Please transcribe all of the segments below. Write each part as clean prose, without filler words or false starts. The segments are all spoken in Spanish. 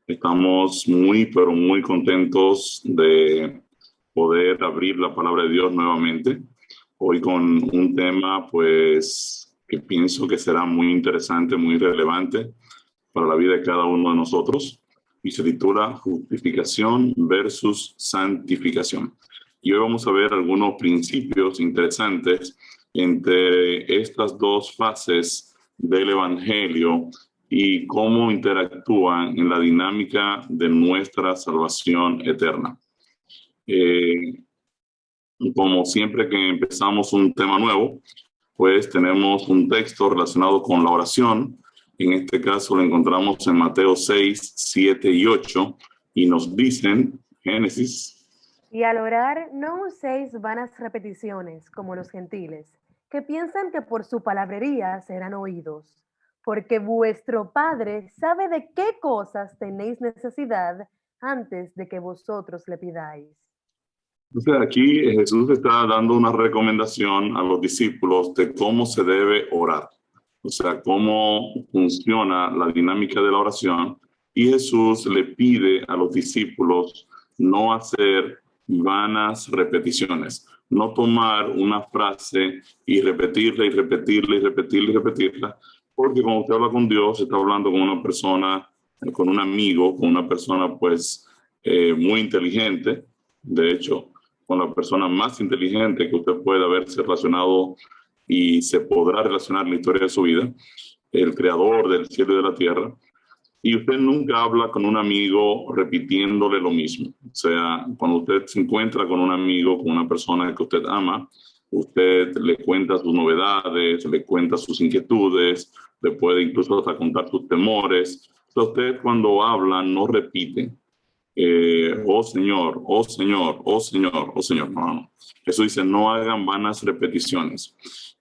Estamos muy, pero muy contentos de poder abrir la palabra de Dios nuevamente. Hoy con un tema, pues, que pienso que será muy interesante, muy relevante para la vida de cada uno de nosotros. Y se titula Justificación versus Santificación. Y hoy vamos a ver algunos principios interesantes entre estas dos fases del Evangelio y cómo interactúan en la dinámica de nuestra salvación eterna. Como siempre que empezamos un tema nuevo, pues tenemos un texto relacionado con la oración. En este caso lo encontramos en Mateo 6, 7 y 8 y nos dicen, Génesis. Y al orar no uséis vanas repeticiones como los gentiles, que piensan que por su palabrería serán oídos, porque vuestro Padre sabe de qué cosas tenéis necesidad antes de que vosotros le pidáis. Entonces aquí Jesús está dando una recomendación a los discípulos de cómo se debe orar, o sea, cómo funciona la dinámica de la oración, y Jesús le pide a los discípulos no hacer vanas repeticiones, no tomar una frase y repetirla y repetirla y repetirla y repetirla, porque cuando usted habla con Dios, está hablando con una persona, con un amigo, con una persona pues muy inteligente. De hecho, con la persona más inteligente que usted pueda haberse relacionado y se podrá relacionar en la historia de su vida, el creador del cielo y de la tierra. Y usted nunca habla con un amigo repitiéndole lo mismo. O sea, cuando usted se encuentra con un amigo, con una persona que usted ama, usted le cuenta sus novedades, le cuenta sus inquietudes, le puede incluso hasta contar sus temores. Entonces usted cuando habla no repite. Oh Señor, oh Señor, oh Señor, oh Señor. No. Eso dice, no hagan vanas repeticiones.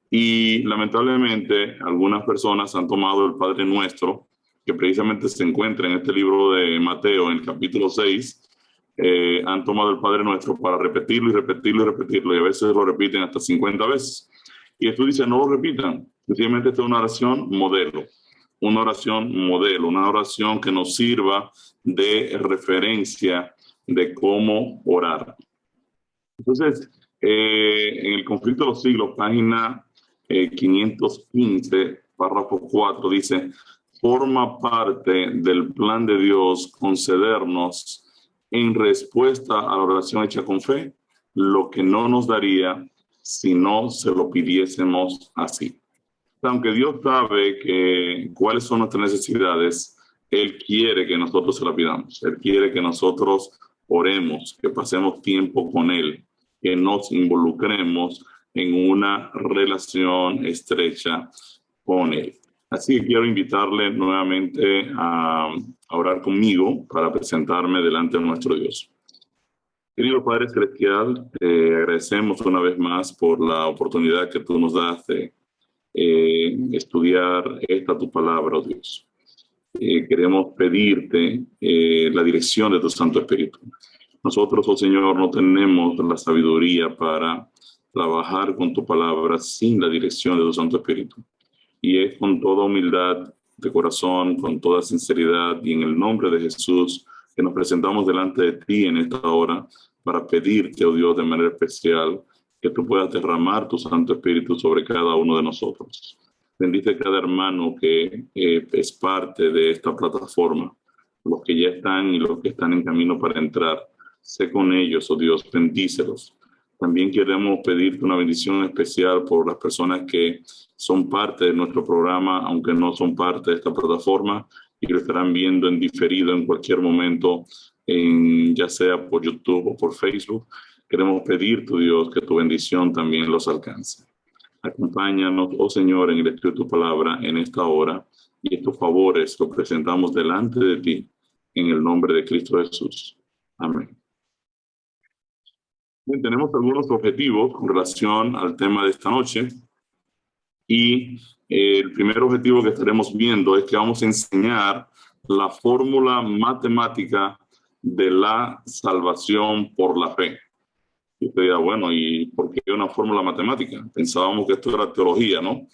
Y lamentablemente algunas personas han tomado el Padre Nuestro, que precisamente se encuentra en este libro de Mateo, en el capítulo 6, han tomado el Padre Nuestro para repetirlo y repetirlo y repetirlo, y a veces lo repiten hasta 50 veces. Y esto dice, no lo repitan, sencillamente esta es una oración modelo, una oración que nos sirva de referencia de cómo orar. Entonces, en el conflicto de los siglos, página 515, párrafo 4, dice, forma parte del plan de Dios concedernos en respuesta a la oración hecha con fe lo que no nos daría si no se lo pidiésemos así. Aunque Dios sabe cuáles son nuestras necesidades, Él quiere que nosotros se las pidamos. Él quiere que nosotros oremos, que pasemos tiempo con Él, que nos involucremos en una relación estrecha con Él. Así que quiero invitarle nuevamente a orar conmigo para presentarme delante de nuestro Dios. Querido Padre Celestial, te agradecemos una vez más por la oportunidad que tú nos das de estudiar esta tu palabra, oh Dios. Queremos pedirte la dirección de tu Santo Espíritu. Nosotros, oh Señor, no tenemos la sabiduría para trabajar con tu palabra sin la dirección de tu Santo Espíritu. Y es con toda humildad de corazón, con toda sinceridad y en el nombre de Jesús que nos presentamos delante de ti en esta hora para pedirte, oh Dios, de manera especial que tú puedas derramar tu Santo Espíritu sobre cada uno de nosotros. Bendice cada hermano que es parte de esta plataforma, los que ya están y los que están en camino para entrar. Sé con ellos, oh Dios, bendícelos. También queremos pedirte una bendición especial por las personas que son parte de nuestro programa, aunque no son parte de esta plataforma, y lo estarán viendo en diferido en cualquier momento, ya sea por YouTube o por Facebook. Queremos pedir, tu Dios, que tu bendición también los alcance. Acompáñanos, oh Señor, en el estudio de tu palabra en esta hora, y estos favores los presentamos delante de ti, en el nombre de Cristo Jesús. Amén. Bien, tenemos algunos objetivos con relación al tema de esta noche, y el primer objetivo que estaremos viendo es que vamos a enseñar la fórmula matemática de la salvación por la fe. Y usted dirá, bueno, ¿y por qué una fórmula matemática? Pensábamos que esto era teología, ¿no?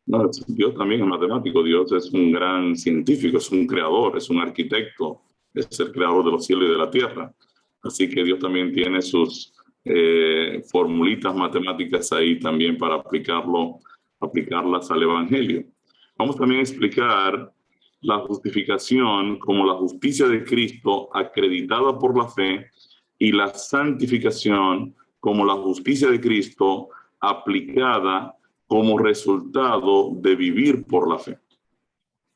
No, Dios también es matemático. Dios es un gran científico, es un creador, es un arquitecto. es el creador de los cielos y de la tierra. Así que Dios también tiene sus formulitas matemáticas ahí también para aplicarlas al Evangelio. Vamos también a explicar la justificación como la justicia de Cristo acreditada por la fe y la santificación como la justicia de Cristo aplicada como resultado de vivir por la fe.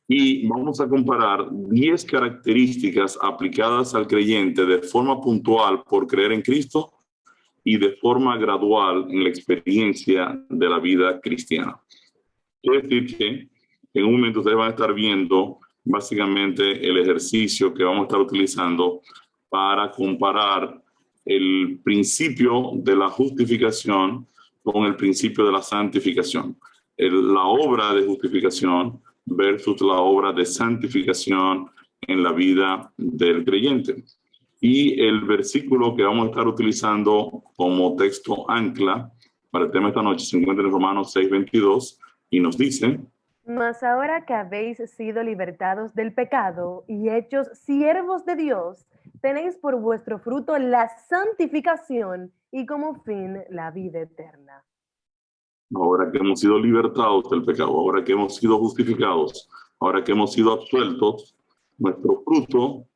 Y vamos a comparar 10 características aplicadas al creyente de forma puntual por creer en Cristo y de forma gradual en la experiencia de la vida cristiana. Quiere decir que en un momento ustedes van a estar viendo básicamente el ejercicio que vamos a estar utilizando para comparar el principio de la justificación con el principio de la santificación. La obra de justificación versus la obra de santificación en la vida del creyente. Y el versículo que vamos a estar utilizando como texto ancla para el tema de esta noche se encuentra en Romanos 6:22 y nos dice: Mas ahora que habéis sido libertados del pecado y hechos siervos de Dios, tenéis por vuestro fruto la santificación y como fin la vida eterna. Ahora que hemos sido libertados del pecado, ahora que hemos sido justificados, ahora que hemos sido absueltos, nuestro fruto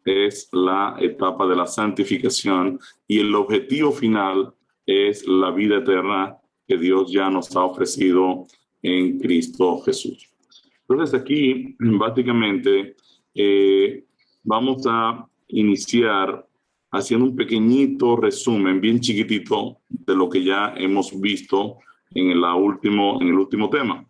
es la etapa de la santificación y el objetivo final es la vida eterna que Dios ya nos ha ofrecido en Cristo Jesús. Entonces aquí básicamente vamos a iniciar haciendo un pequeñito resumen bien chiquitito de lo que ya hemos visto en el último tema.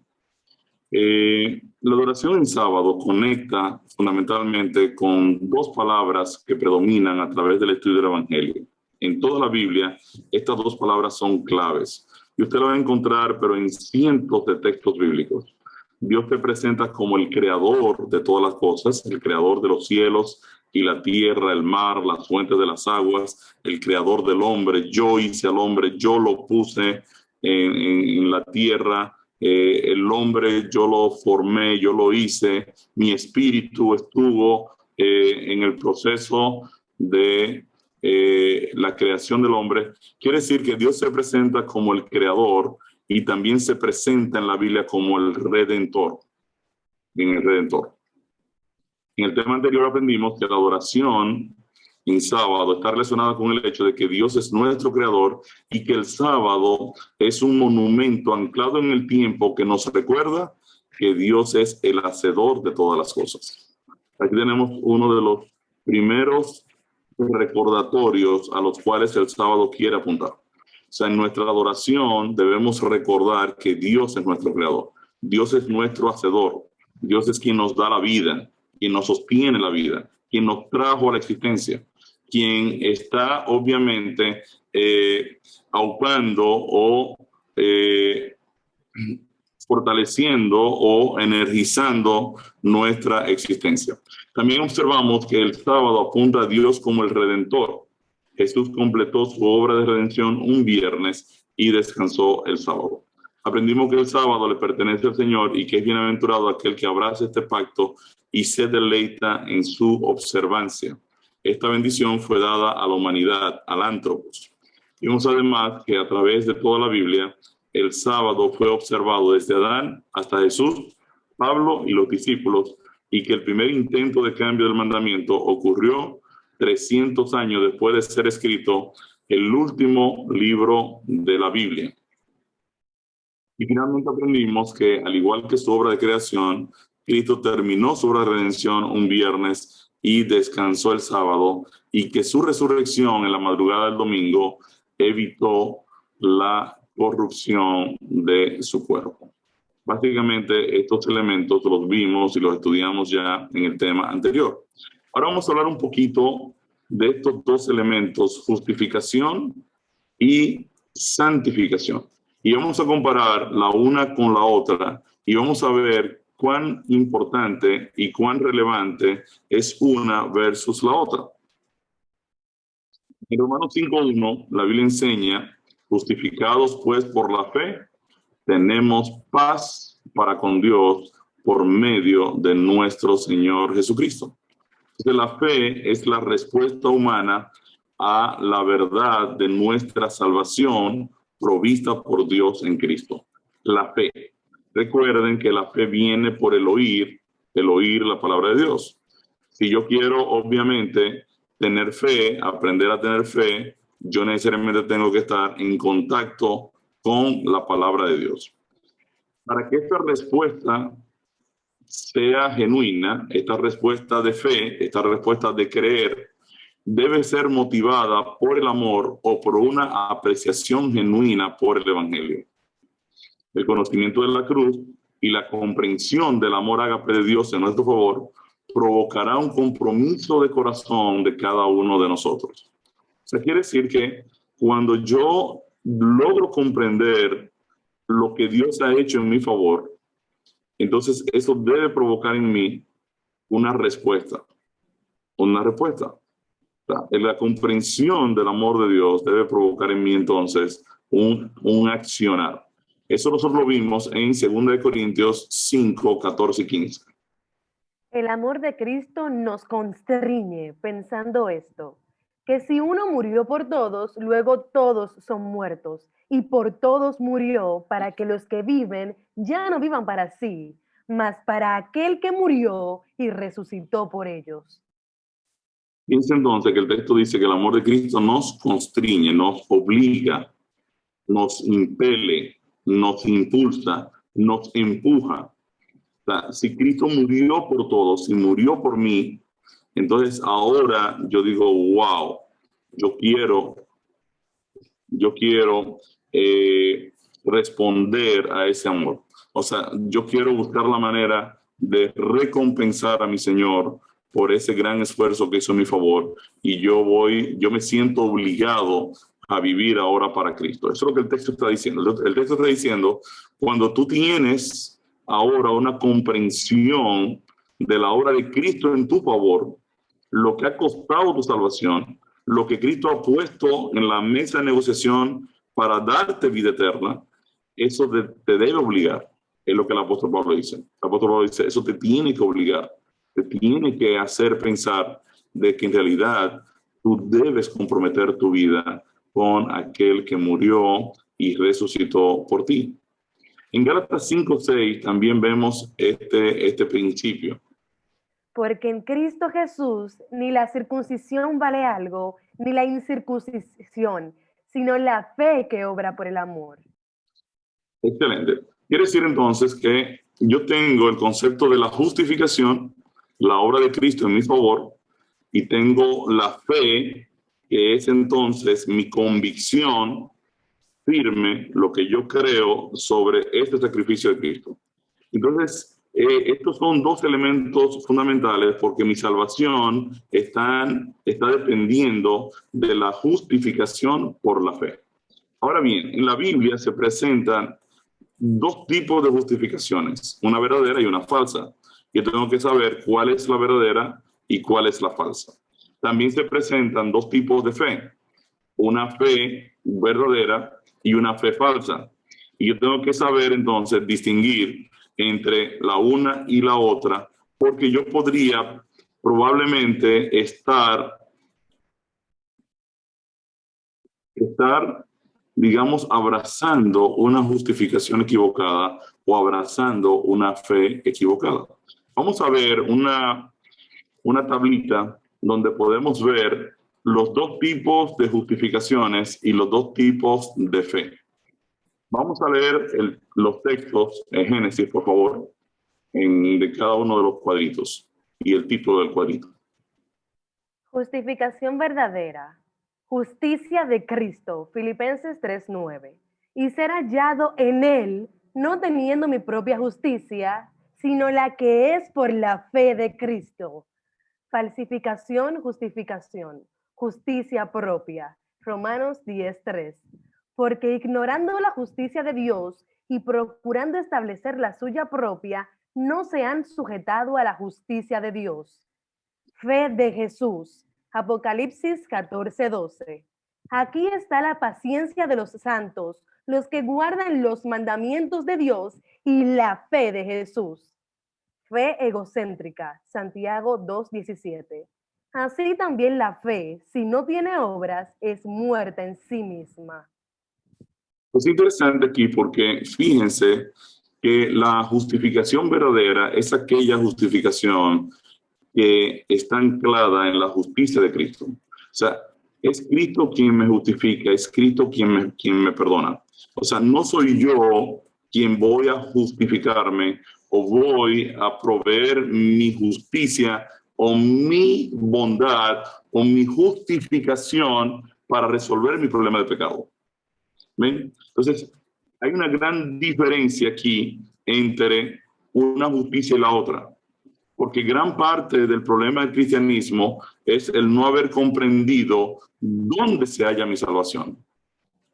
La adoración en sábado conecta fundamentalmente con dos palabras que predominan a través del estudio del Evangelio. En toda la Biblia, estas dos palabras son claves. Y usted lo va a encontrar, pero en cientos de textos bíblicos. Dios te presenta como el creador de todas las cosas, el creador de los cielos y la tierra, el mar, las fuentes de las aguas, el creador del hombre. Yo hice al hombre, yo lo puse en la tierra. El hombre yo lo formé, yo lo hice, mi espíritu estuvo en el proceso de la creación del hombre. Quiere decir que Dios se presenta como el creador y también se presenta en la Biblia como el redentor. En el tema anterior aprendimos que la adoración en sábado está relacionada con el hecho de que Dios es nuestro creador y que el sábado es un monumento anclado en el tiempo que nos recuerda que Dios es el hacedor de todas las cosas. Aquí tenemos uno de los primeros recordatorios a los cuales el sábado quiere apuntar. O sea, en nuestra adoración debemos recordar que Dios es nuestro creador. Dios es nuestro hacedor. Dios es quien nos da la vida, quien nos sostiene la vida, quien nos trajo a la existencia, quien está obviamente aupando o fortaleciendo o energizando nuestra existencia. También observamos que el sábado apunta a Dios como el Redentor. Jesús completó su obra de redención un viernes y descansó el sábado. Aprendimos que el sábado le pertenece al Señor y que es bienaventurado aquel que abraza este pacto y se deleita en su observancia. Esta bendición fue dada a la humanidad, al antropos. Vimos además que a través de toda la Biblia, el sábado fue observado desde Adán hasta Jesús, Pablo y los discípulos, y que el primer intento de cambio del mandamiento ocurrió 300 años después de ser escrito el último libro de la Biblia. Y finalmente aprendimos que, al igual que su obra de creación, Cristo terminó su obra de redención un viernes y descansó el sábado, y que su resurrección en la madrugada del domingo evitó la corrupción de su cuerpo. Básicamente, estos elementos los vimos y los estudiamos ya en el tema anterior. Ahora vamos a hablar un poquito de estos dos elementos, justificación y santificación. Y vamos a comparar la una con la otra y vamos a ver cuán importante y cuán relevante es una versus la otra. En Romanos 5:1, la Biblia enseña: justificados pues por la fe, tenemos paz para con Dios por medio de nuestro Señor Jesucristo. Entonces, la fe es la respuesta humana a la verdad de nuestra salvación provista por Dios en Cristo. La fe. Recuerden que la fe viene por el oír la palabra de Dios. Si yo quiero, obviamente, tener fe, aprender a tener fe, yo necesariamente tengo que estar en contacto con la palabra de Dios. Para que esta respuesta sea genuina, esta respuesta de fe, esta respuesta de creer, debe ser motivada por el amor o por una apreciación genuina por el Evangelio. El conocimiento de la cruz y la comprensión del amor ágape de Dios en nuestro favor provocará un compromiso de corazón de cada uno de nosotros. O sea, quiere decir que cuando yo logro comprender lo que Dios ha hecho en mi favor, entonces eso debe provocar en mí una respuesta. Una respuesta. La comprensión del amor de Dios debe provocar en mí entonces un accionar. Eso nosotros lo vimos en 2 Corintios 5, 14 y 15. El amor de Cristo nos constriñe pensando esto, que si uno murió por todos, luego todos son muertos, y por todos murió para que los que viven ya no vivan para sí, mas para aquel que murió y resucitó por ellos. Piensa entonces que el texto dice que el amor de Cristo nos constriñe, nos obliga, nos impele, nos impulsa, nos empuja. O sea, si Cristo murió por todos, si murió por mí, entonces ahora yo digo, wow, yo quiero responder a ese amor. O sea, yo quiero buscar la manera de recompensar a mi Señor por ese gran esfuerzo que hizo en mi favor, y yo me siento obligado a vivir ahora para Cristo. Eso es lo que el texto está diciendo. El texto está diciendo, cuando tú tienes ahora una comprensión de la obra de Cristo en tu favor, lo que ha costado tu salvación, lo que Cristo ha puesto en la mesa de negociación para darte vida eterna, eso te debe obligar. Es lo que el apóstol Pablo dice. El apóstol Pablo dice, eso te tiene que obligar, te tiene que hacer pensar de que en realidad tú debes comprometer tu vida con aquel que murió y resucitó por ti. En Gálatas 5:6 también vemos este principio. Porque en Cristo Jesús ni la circuncisión vale algo, ni la incircuncisión, sino la fe que obra por el amor. Excelente. Quiere decir entonces que yo tengo el concepto de la justificación, la obra de Cristo en mi favor, y tengo la fe, que es entonces mi convicción firme, lo que yo creo sobre este sacrificio de Cristo. Entonces, estos son dos elementos fundamentales porque mi salvación está dependiendo de la justificación por la fe. Ahora bien, en la Biblia se presentan dos tipos de justificaciones, una verdadera y una falsa. Yo tengo que saber cuál es la verdadera y cuál es la falsa. También se presentan dos tipos de fe, una fe verdadera y una fe falsa. Y yo tengo que saber entonces distinguir entre la una y la otra, porque yo podría probablemente estar, digamos, abrazando una justificación equivocada o abrazando una fe equivocada. Vamos a ver una tablita donde podemos ver los dos tipos de justificaciones y los dos tipos de fe. Vamos a leer los textos en Génesis, por favor, de cada uno de los cuadritos y el título del cuadrito. Justificación verdadera. Justicia de Cristo, Filipenses 3:9. Y ser hallado en Él, no teniendo mi propia justicia, sino la que es por la fe de Cristo. Falsificación, justificación. Justicia propia. Romanos 10:3. Porque ignorando la justicia de Dios y procurando establecer la suya propia, no se han sujetado a la justicia de Dios. Fe de Jesús. Apocalipsis 14:12. Aquí está la paciencia de los santos, los que guardan los mandamientos de Dios y la fe de Jesús. fe egocéntrica, Santiago 2:17. Así también la fe, si no tiene obras, es muerta en sí misma. Es interesante aquí porque fíjense que la justificación verdadera es aquella justificación que está anclada en la justicia de Cristo. O sea, es Cristo quien me justifica, es Cristo quien me perdona. O sea, no soy yo quien voy a justificarme o voy a proveer mi justicia o mi bondad o mi justificación para resolver mi problema de pecado. ¿Ven? Entonces, hay una gran diferencia aquí entre una justicia y la otra, porque gran parte del problema del cristianismo es el no haber comprendido dónde se halla mi salvación.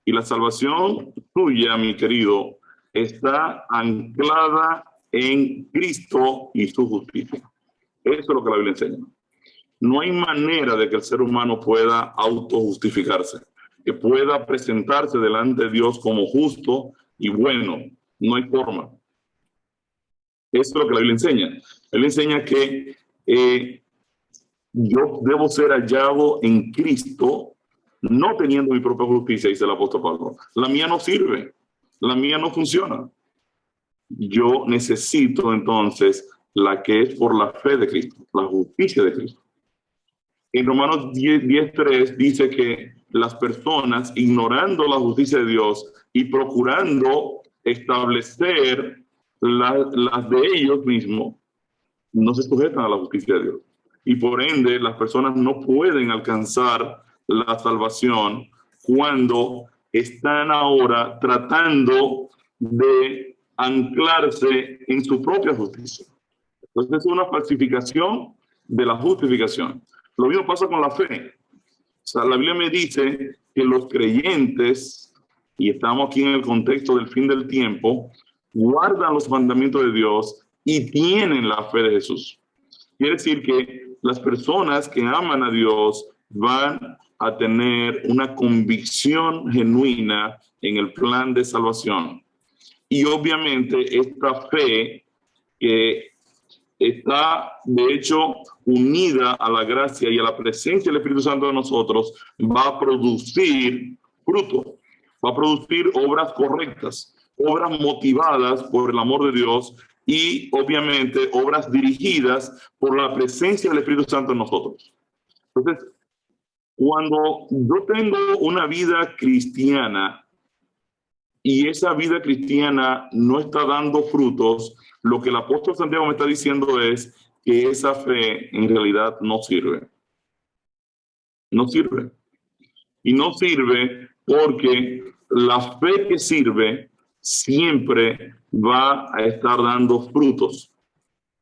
Y la salvación tuya, mi querido, está anclada en Cristo y su justicia. Eso es lo que la Biblia enseña. No hay manera de que el ser humano pueda autojustificarse, que pueda presentarse delante de Dios como justo y bueno. No hay forma. Eso es lo que la Biblia enseña. La Biblia enseña que yo debo ser hallado en Cristo, no teniendo mi propia justicia, dice el apóstol Pablo. La mía no sirve, la mía no funciona. Yo necesito entonces la que es por la fe de Cristo, la justicia de Cristo. En Romanos 10:3 dice que las personas, ignorando la justicia de Dios y procurando establecer las de ellos mismos, no se sujetan a la justicia de Dios. Y por ende, las personas no pueden alcanzar la salvación cuando están ahora tratando de anclarse en su propia justicia. Entonces es una falsificación de la justificación. Lo mismo pasa con la fe. O sea, la Biblia me dice que los creyentes, y estamos aquí en el contexto del fin del tiempo, guardan los mandamientos de Dios y tienen la fe de Jesús. Quiere decir que las personas que aman a Dios van a tener una convicción genuina en el plan de salvación. Y obviamente esta fe que está de hecho unida a la gracia y a la presencia del Espíritu Santo de nosotros, va a producir fruto, va a producir obras correctas, obras motivadas por el amor de Dios y obviamente obras dirigidas por la presencia del Espíritu Santo en nosotros. Entonces, cuando yo tengo una vida cristiana y esa vida cristiana no está dando frutos, lo que el apóstol Santiago me está diciendo es que esa fe en realidad no sirve. No sirve. Y no sirve porque la fe que sirve siempre va a estar dando frutos.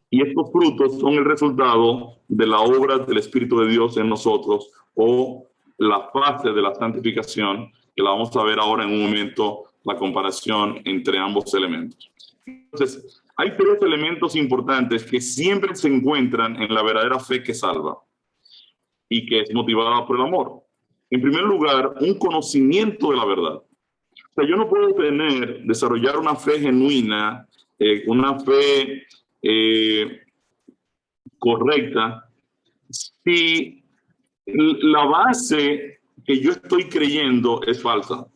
Y estos frutos son el resultado de la obra del Espíritu de Dios en nosotros o la fase de la santificación, que la vamos a ver ahora en un momento, la comparación entre ambos elementos. Entonces, hay tres elementos importantes que siempre se encuentran en la verdadera fe que salva y que es motivada por el amor. En primer lugar, un conocimiento de la verdad. O sea, yo no puedo desarrollar una fe genuina, una fe correcta, si la base que yo estoy creyendo es falsa.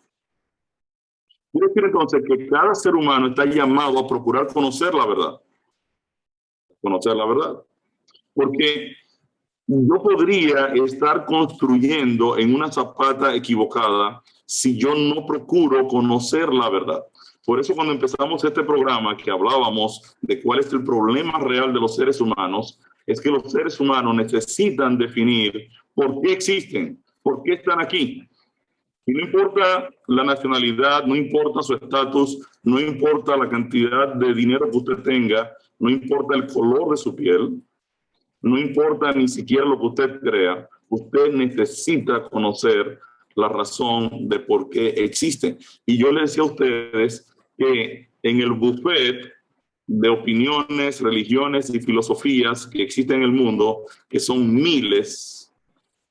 Quiero decir entonces que cada ser humano está llamado a procurar conocer la verdad. Conocer la verdad. Porque yo podría estar construyendo en una zapata equivocada si yo no procuro conocer la verdad. Por eso cuando empezamos este programa que hablábamos de cuál es el problema real de los seres humanos, es que los seres humanos necesitan definir por qué existen, por qué están aquí. Y no importa la nacionalidad, no importa su estatus, no importa la cantidad de dinero que usted tenga, no importa el color de su piel, no importa ni siquiera lo que usted crea, usted necesita conocer la razón de por qué existen. Y yo les decía a ustedes que en el buffet de opiniones, religiones y filosofías que existen en el mundo, que son miles,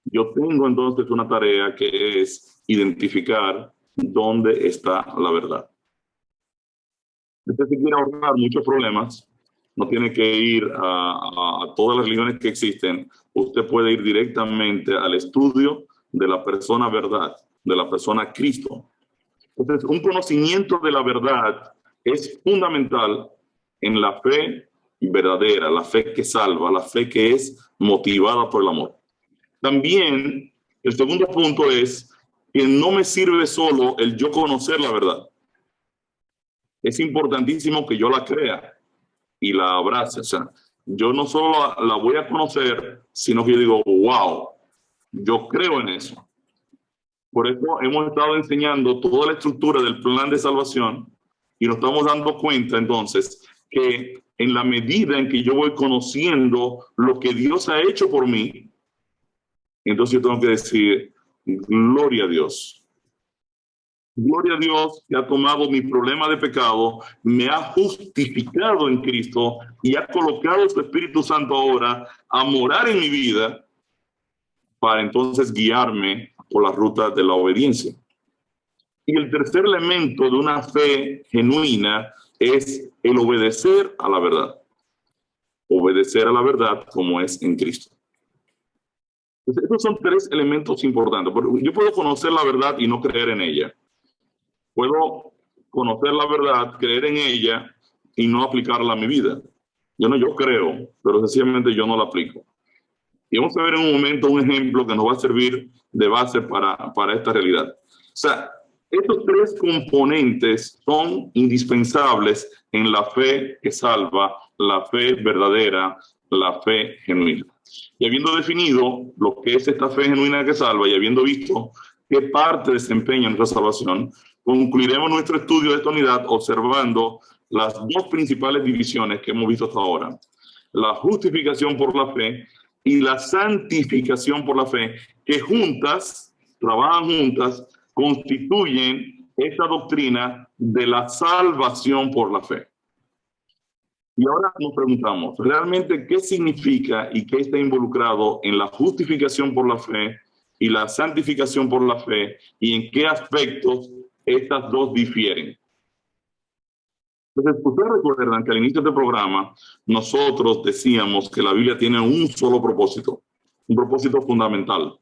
yo tengo entonces una tarea que es identificar dónde está la verdad. Usted se quiere ahorrar muchos problemas, no tiene que ir a todas las religiones que existen. Usted puede ir directamente al estudio de la persona verdad, de la persona Cristo. Entonces, un conocimiento de la verdad es fundamental en la fe verdadera, la fe que salva, la fe que es motivada por el amor. También, el segundo punto es que no me sirve solo el yo conocer la verdad. Es importantísimo que yo la crea y la abrace. O sea, yo no solo la voy a conocer, sino que yo digo, wow, yo creo en eso. Por eso hemos estado enseñando toda la estructura del plan de salvación y nos estamos dando cuenta entonces que en la medida en que yo voy conociendo lo que Dios ha hecho por mí, entonces yo tengo que decir, gloria a Dios. Gloria a Dios que ha tomado mi problema de pecado, me ha justificado en Cristo y ha colocado su Espíritu Santo ahora a morar en mi vida para entonces guiarme por la ruta de la obediencia. Y el tercer elemento de una fe genuina es el obedecer a la verdad. Obedecer a la verdad como es en Cristo. Entonces, estos son tres elementos importantes. Yo puedo conocer la verdad y no creer en ella. Puedo conocer la verdad, creer en ella y no aplicarla a mi vida. Yo creo, pero sencillamente yo no la aplico. Y vamos a ver en un momento un ejemplo que nos va a servir de base para esta realidad. O sea, estos tres componentes son indispensables en la fe que salva, la fe verdadera, la fe genuina. Y habiendo definido lo que es esta fe genuina que salva y habiendo visto qué parte desempeña nuestra salvación, concluiremos nuestro estudio de esta unidad observando las dos principales divisiones que hemos visto hasta ahora. La justificación por la fe y la santificación por la fe, que juntas, trabajan juntas, constituyen esta doctrina de la salvación por la fe. Y ahora nos preguntamos, ¿realmente qué significa y qué está involucrado en la justificación por la fe y la santificación por la fe y en qué aspectos estas dos difieren? Entonces, ustedes recuerdan que al inicio del programa nosotros decíamos que la Biblia tiene un solo propósito, un propósito fundamental. O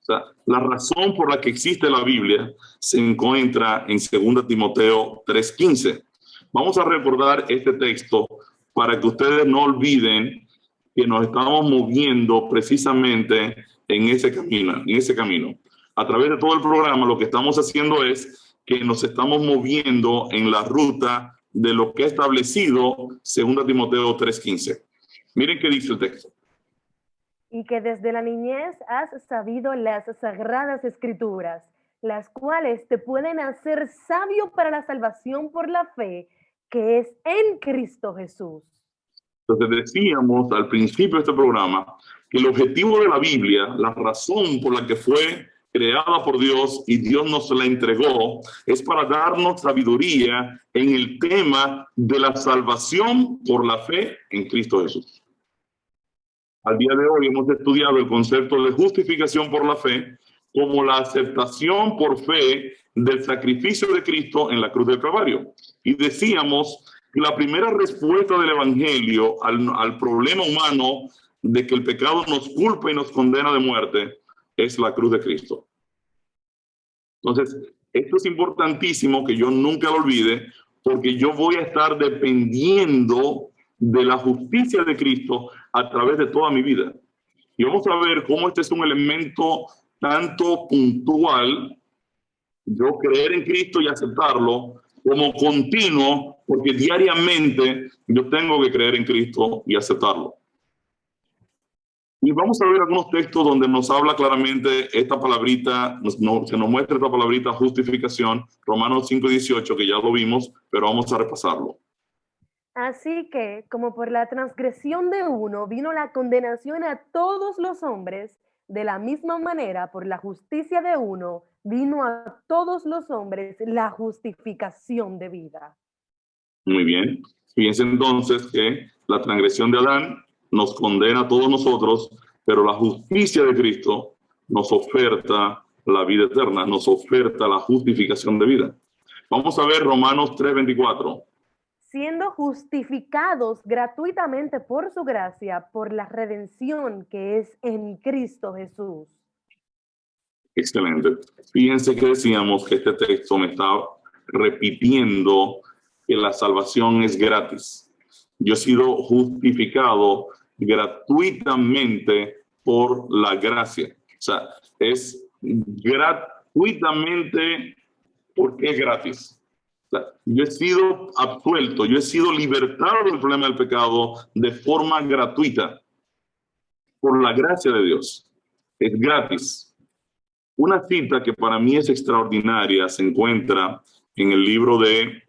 sea, la razón por la que existe la Biblia se encuentra en 2 Timoteo 3:15. Vamos a recordar este texto para que ustedes no olviden que nos estamos moviendo precisamente en ese camino. A través de todo el programa lo que estamos haciendo es que nos estamos moviendo en la ruta de lo que ha establecido 2 Timoteo 3:15. Miren qué dice el texto. Y que desde la niñez has sabido las sagradas escrituras, las cuales te pueden hacer sabio para la salvación por la fe que es en Cristo Jesús. Entonces decíamos al principio de este programa que el objetivo de la Biblia, la razón por la que fue creada por Dios y Dios nos la entregó, es para darnos sabiduría en el tema de la salvación por la fe en Cristo Jesús. Al día de hoy hemos estudiado el concepto de justificación por la fe como la aceptación por fe del sacrificio de Cristo en la cruz del Calvario. Y decíamos que la primera respuesta del Evangelio al problema humano de que el pecado nos culpa y nos condena de muerte es la cruz de Cristo. Entonces, esto es importantísimo que yo nunca lo olvide, porque yo voy a estar dependiendo de la justicia de Cristo a través de toda mi vida. Y vamos a ver cómo este es un elemento tanto puntual, yo creer en Cristo y aceptarlo, como continuo, porque diariamente yo tengo que creer en Cristo y aceptarlo. Y vamos a ver algunos textos donde nos habla claramente esta palabrita, se nos muestra esta palabrita justificación, Romanos 5:18, que ya lo vimos, pero vamos a repasarlo. Así que, como por la transgresión de uno vino la condenación a todos los hombres, de la misma manera, por la justicia de uno, vino a todos los hombres la justificación de vida. Muy bien. Fíjense entonces que la transgresión de Adán nos condena a todos nosotros, pero la justicia de Cristo nos oferta la vida eterna, nos oferta la justificación de vida. Vamos a ver Romanos 3:24. siendo justificados gratuitamente por su gracia, por la redención que es en Cristo Jesús. Excelente. Fíjense que decíamos que este texto me está repitiendo que la salvación es gratis. Yo he sido justificado gratuitamente por la gracia. O sea, es gratuitamente porque es gratis. O sea, yo he sido absuelto, yo he sido libertado del problema del pecado de forma gratuita por la gracia de Dios. Es gratis. Una cita que para mí es extraordinaria se encuentra en el libro de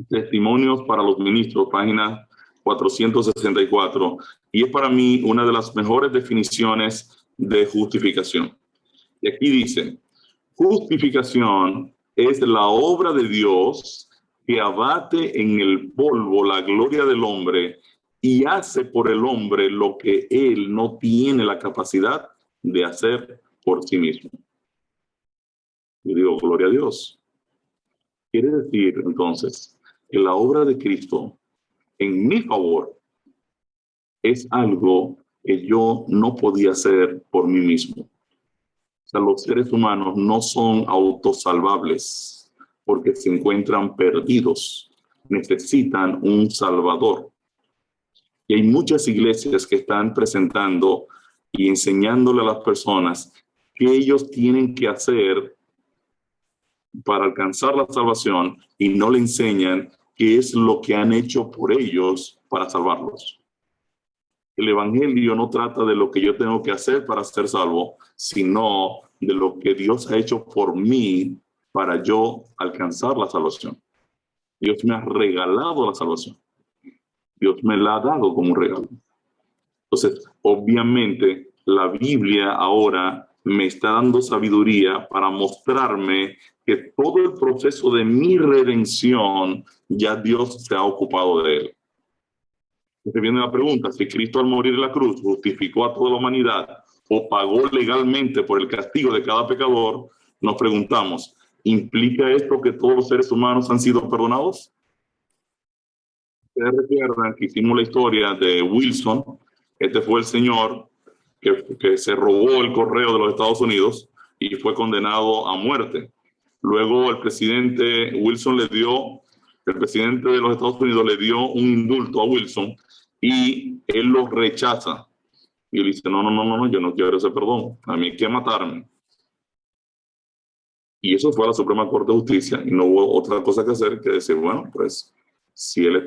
Testimonios para los Ministros, página 464, y es para mí una de las mejores definiciones de justificación. Y aquí dice, justificación es la obra de Dios que abate en el polvo la gloria del hombre y hace por el hombre lo que él no tiene la capacidad de hacer por sí mismo. Y digo, gloria a Dios. Quiere decir, entonces, que la obra de Cristo en mi favor es algo que yo no podía hacer por mí mismo. O sea, los seres humanos no son autosalvables porque se encuentran perdidos. Necesitan un salvador. Y hay muchas iglesias que están presentando y enseñándole a las personas que ellos tienen que hacer para alcanzar la salvación y no le enseñan qué es lo que han hecho por ellos para salvarlos. El evangelio no trata de lo que yo tengo que hacer para ser salvo, sino de lo que Dios ha hecho por mí para yo alcanzar la salvación. Dios me ha regalado la salvación. Dios me la ha dado como un regalo. Entonces, obviamente, la Biblia ahora me está dando sabiduría para mostrarme que todo el proceso de mi redención, ya Dios se ha ocupado de él. Entonces viene la pregunta, si Cristo al morir en la cruz justificó a toda la humanidad o pagó legalmente por el castigo de cada pecador, nos preguntamos, ¿implica esto que todos los seres humanos han sido perdonados? Ustedes recuerdan que hicimos la historia de Wilson. Este fue el señor que se robó el correo de los Estados Unidos y fue condenado a muerte. Luego el presidente de los Estados Unidos le dio un indulto a Wilson y él lo rechaza. Y él dice, no, yo no quiero ese perdón. A mí hay que matarme. Y eso fue a la Suprema Corte de Justicia y no hubo otra cosa que hacer que decir, bueno, pues si él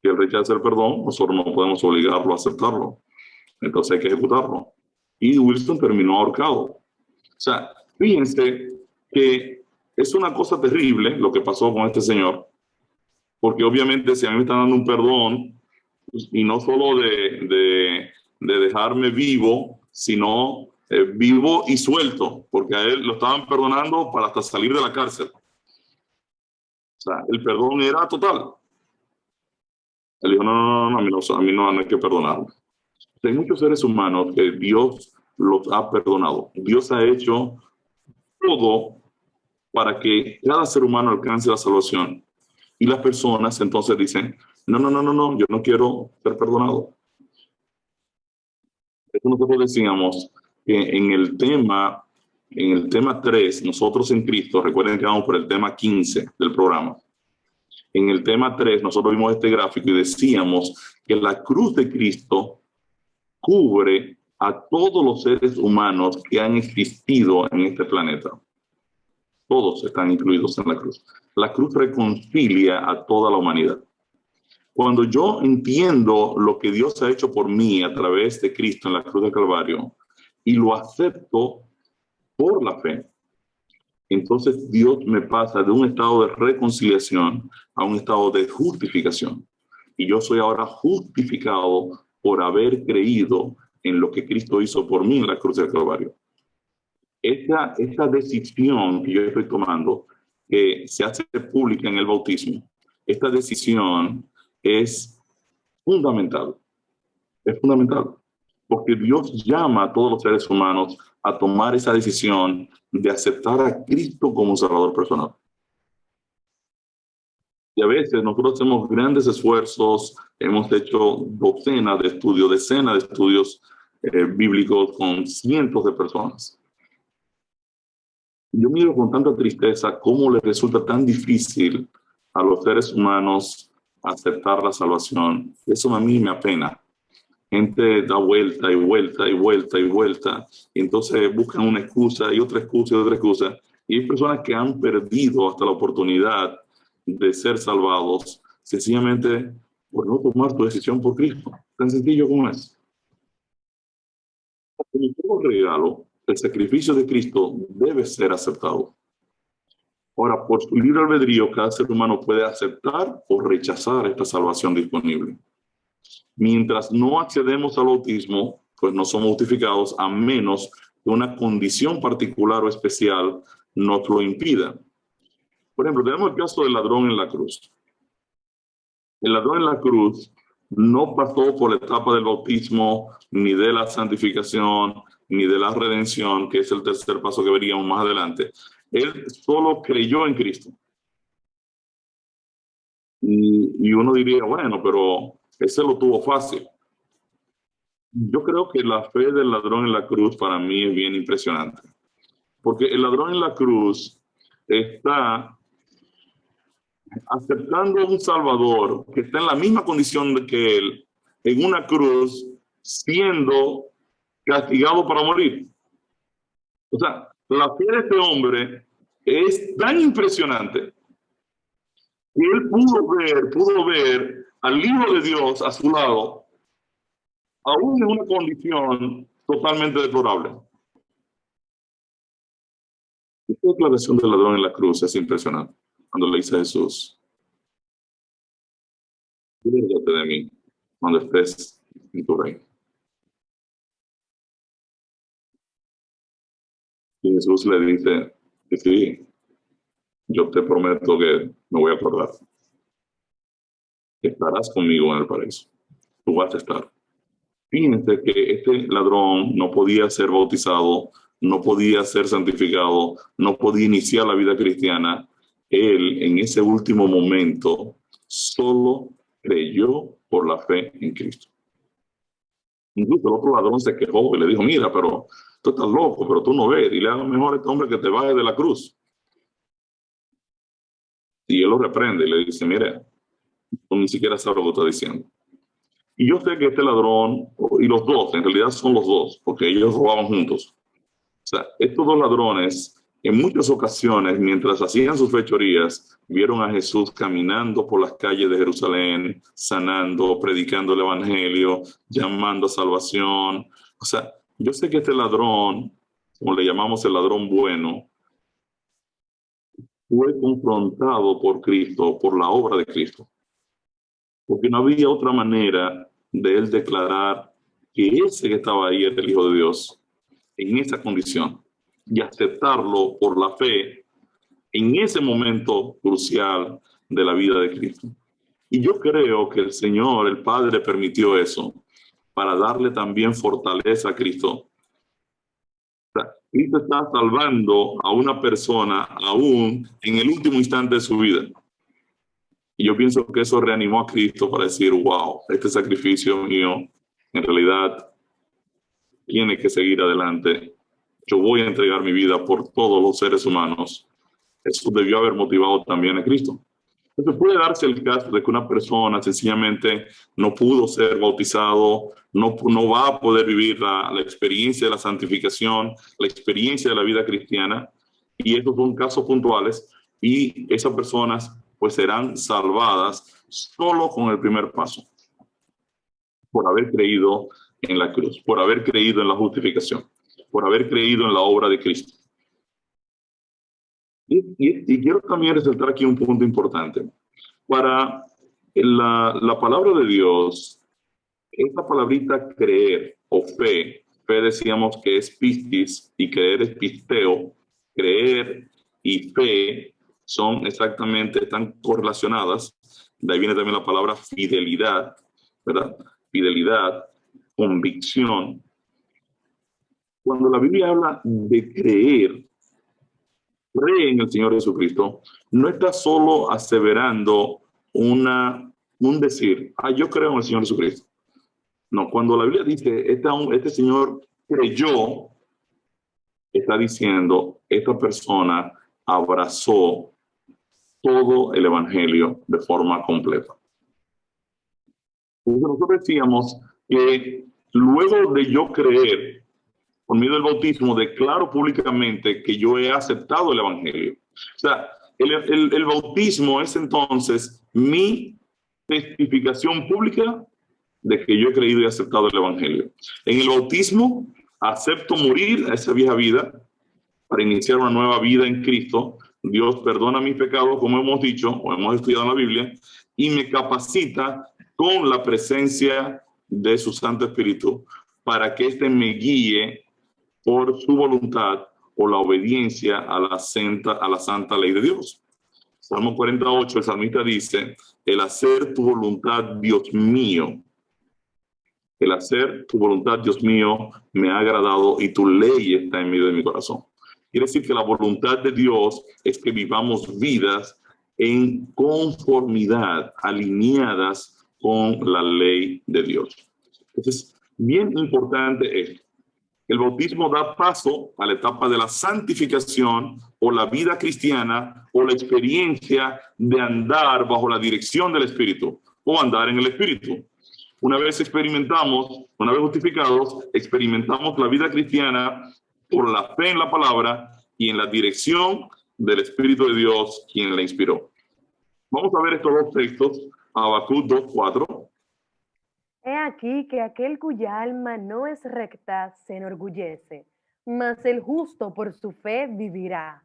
rechaza el perdón, nosotros no podemos obligarlo a aceptarlo. Entonces hay que ejecutarlo. Y Wilson terminó ahorcado. O sea, fíjense que es una cosa terrible lo que pasó con este señor, porque obviamente si a mí me están dando un perdón, y no solo de dejarme vivo, sino vivo y suelto, porque a él lo estaban perdonando para hasta salir de la cárcel. O sea, el perdón era total. Él dijo, no, a mí no hay que perdonarlo. Hay muchos seres humanos que Dios los ha perdonado. Dios ha hecho todo para que cada ser humano alcance la salvación. Y las personas entonces dicen, no, yo no quiero ser perdonado. Eso nosotros decíamos que en el tema 3, nosotros en Cristo, recuerden que vamos por el tema 15 del programa. En el tema 3, nosotros vimos este gráfico y decíamos que la cruz de Cristo cubre a todos los seres humanos que han existido en este planeta. Todos están incluidos en la cruz. La cruz reconcilia a toda la humanidad. Cuando yo entiendo lo que Dios ha hecho por mí a través de Cristo en la cruz del Calvario y lo acepto por la fe, entonces Dios me pasa de un estado de reconciliación a un estado de justificación. Y yo soy ahora justificado por haber creído en lo que Cristo hizo por mí en la cruz del Calvario. Esta decisión que yo estoy tomando, que se hace pública en el bautismo, esta decisión es fundamental. Es fundamental. Porque Dios llama a todos los seres humanos a tomar esa decisión de aceptar a Cristo como Salvador personal. Y a veces nosotros hacemos grandes esfuerzos, hemos hecho docenas de estudios, decenas de estudios bíblicos con cientos de personas. Yo miro con tanta tristeza cómo le resulta tan difícil a los seres humanos aceptar la salvación. Eso a mí me apena. Gente da vuelta y vuelta y vuelta y vuelta, y entonces buscan una excusa y otra excusa y otra excusa. Y hay personas que han perdido hasta la oportunidad de ser salvados sencillamente por no tomar su decisión por Cristo. Tan sencillo como es. Como todo regalo, el sacrificio de Cristo debe ser aceptado. Ahora, por su libre albedrío, cada ser humano puede aceptar o rechazar esta salvación disponible. Mientras no accedemos al bautismo, pues no somos justificados a menos que una condición particular o especial nos lo impida. Por ejemplo, tenemos el caso del ladrón en la cruz. El ladrón en la cruz no pasó por la etapa del bautismo, ni de la santificación, ni de la redención, que es el tercer paso que veríamos más adelante. Él solo creyó en Cristo. Y uno diría, bueno, pero ese lo tuvo fácil. Yo creo que la fe del ladrón en la cruz para mí es bien impresionante. Porque el ladrón en la cruz está aceptando a un Salvador que está en la misma condición que él, en una cruz, siendo castigado para morir. O sea, la fe de este hombre es tan impresionante que él pudo ver al Hijo de Dios a su lado, aún en una condición totalmente deplorable. Esta declaración del ladrón en la cruz es impresionante. Cuando le dice a Jesús, líbrate de mí cuando estés en tu reino. Y Jesús le dice, que sí, yo te prometo que me voy a acordar. Estarás conmigo en el paraíso. Tú vas a estar. Fíjense que este ladrón no podía ser bautizado, no podía ser santificado, no podía iniciar la vida cristiana. Él, en ese último momento, solo creyó por la fe en Cristo. Incluso el otro ladrón se quejó y le dijo, mira, pero tú estás loco, pero tú no ves, dile a lo mejor a este hombre que te baje de la cruz. Y él lo reprende y le dice, mire, tú ni siquiera sabes lo que estás diciendo. Y yo sé que este ladrón, y los dos, en realidad son los dos, porque ellos robaban juntos. O sea, estos dos ladrones, en muchas ocasiones, mientras hacían sus fechorías, vieron a Jesús caminando por las calles de Jerusalén, sanando, predicando el evangelio, llamando a salvación. O sea, yo sé que este ladrón, como le llamamos el ladrón bueno, fue confrontado por Cristo, por la obra de Cristo. Porque no había otra manera de él declarar que ese que estaba ahí era el Hijo de Dios en esa condición y aceptarlo por la fe en ese momento crucial de la vida de Cristo. Y yo creo que el Señor, el Padre, permitió eso para darle también fortaleza a Cristo. O sea, Cristo está salvando a una persona aún en el último instante de su vida. Y yo pienso que eso reanimó a Cristo para decir, wow, este sacrificio mío en realidad tiene que seguir adelante. Yo voy a entregar mi vida por todos los seres humanos. Eso debió haber motivado también a Cristo. Entonces puede darse el caso de que una persona sencillamente no pudo ser bautizado, no va a poder vivir la experiencia de la santificación, la experiencia de la vida cristiana, y esos son casos puntuales, y esas personas pues serán salvadas solo con el primer paso, por haber creído en la cruz, por haber creído en la justificación, por haber creído en la obra de Cristo. Y quiero también resaltar aquí un punto importante. Para la palabra de Dios, esta palabrita creer o fe decíamos que es pistis y creer es pisteo, creer y fe son exactamente, están correlacionadas. De ahí viene también la palabra fidelidad, ¿verdad? Fidelidad, convicción. Cuando la Biblia habla de creer en el Señor Jesucristo, no está solo aseverando un decir, yo creo en el Señor Jesucristo. No, cuando la Biblia dice, este señor creyó, está diciendo, esta persona abrazó todo el evangelio de forma completa. Entonces nosotros decíamos que luego de yo creer, por medio del bautismo, declaro públicamente que yo he aceptado el evangelio. O sea, el bautismo es entonces mi testificación pública de que yo he creído y aceptado el evangelio. En el bautismo acepto morir a esa vieja vida para iniciar una nueva vida en Cristo. Dios perdona mis pecados, como hemos dicho o hemos estudiado en la Biblia, y me capacita con la presencia de su Santo Espíritu para que éste me guíe por su voluntad o la obediencia a la santa ley de Dios. Salmo 48, el salmista dice, el hacer tu voluntad, Dios mío. El hacer tu voluntad, Dios mío, me ha agradado y tu ley está en medio de mi corazón. Quiere decir que la voluntad de Dios es que vivamos vidas en conformidad, alineadas con la ley de Dios. Entonces, bien importante esto. El bautismo da paso a la etapa de la santificación o la vida cristiana o la experiencia de andar bajo la dirección del Espíritu o andar en el Espíritu. Una vez justificados, experimentamos la vida cristiana por la fe en la palabra y en la dirección del Espíritu de Dios, quien la inspiró. Vamos a ver estos dos textos, Habacuc 2:4. He aquí que aquel cuya alma no es recta se enorgullece, mas el justo por su fe vivirá.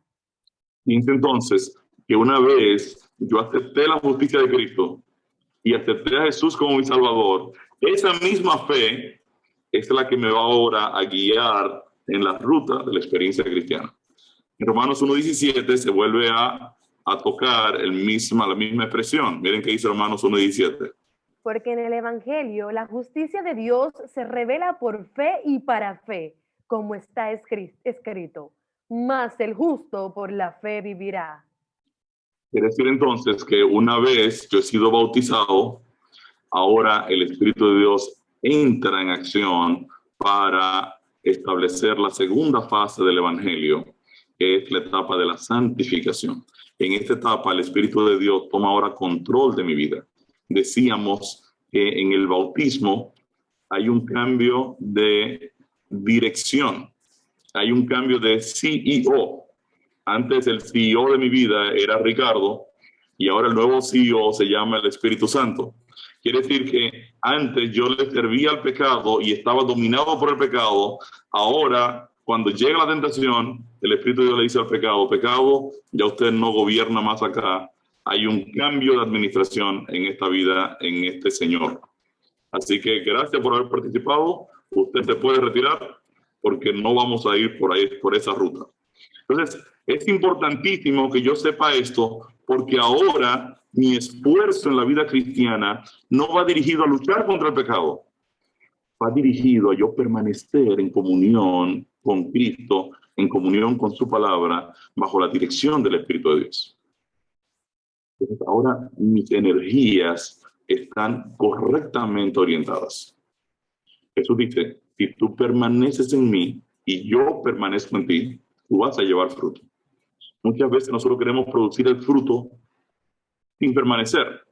Dice entonces que una vez yo acepté la justicia de Cristo y acepté a Jesús como mi Salvador, esa misma fe es la que me va ahora a guiar en la ruta de la experiencia cristiana. En Romanos 1:17 se vuelve a tocar la misma expresión. Miren qué dice Romanos 1:17. Porque en el Evangelio la justicia de Dios se revela por fe y para fe, como está escrito, mas el justo por la fe vivirá. Quiere decir entonces que una vez yo he sido bautizado, ahora el Espíritu de Dios entra en acción para establecer la segunda fase del Evangelio, que es la etapa de la santificación. En esta etapa el Espíritu de Dios toma ahora control de mi vida. Decíamos que en el bautismo hay un cambio de dirección, hay un cambio de CEO. Antes el CEO de mi vida era Ricardo y ahora el nuevo CEO se llama el Espíritu Santo. Quiere decir que antes yo le servía al pecado y estaba dominado por el pecado. Ahora, cuando llega la tentación, el Espíritu de Dios le dice al pecado, pecado, ya usted no gobierna más acá. Hay un cambio de administración en esta vida, en este Señor. Así que gracias por haber participado. Usted se puede retirar porque no vamos a ir por esa ruta. Entonces, es importantísimo que yo sepa esto porque ahora mi esfuerzo en la vida cristiana no va dirigido a luchar contra el pecado. Va dirigido a yo permanecer en comunión con Cristo, en comunión con su palabra, bajo la dirección del Espíritu de Dios. Entonces, ahora mis energías están correctamente orientadas. Jesús dice, si tú permaneces en mí y yo permanezco en ti, tú vas a llevar fruto. Muchas veces nosotros queremos producir el fruto sin permanecer.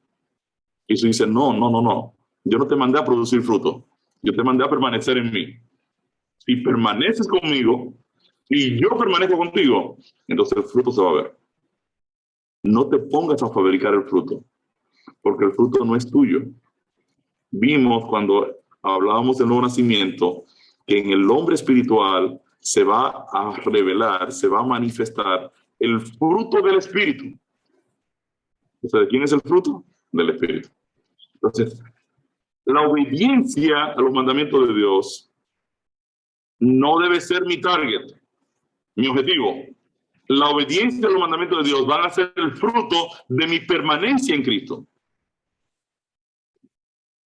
Y Jesús dice, no. Yo no te mandé a producir fruto. Yo te mandé a permanecer en mí. Si permaneces conmigo y yo permanezco contigo, entonces el fruto se va a ver. No te pongas a fabricar el fruto, porque el fruto no es tuyo. Vimos cuando hablábamos del nuevo nacimiento que en el hombre espiritual se va a revelar, se va a manifestar el fruto del Espíritu. Entonces, ¿de quién es el fruto? Del Espíritu. Entonces, la obediencia a los mandamientos de Dios no debe ser mi target, mi objetivo. La obediencia a los mandamientos de Dios van a ser el fruto de mi permanencia en Cristo.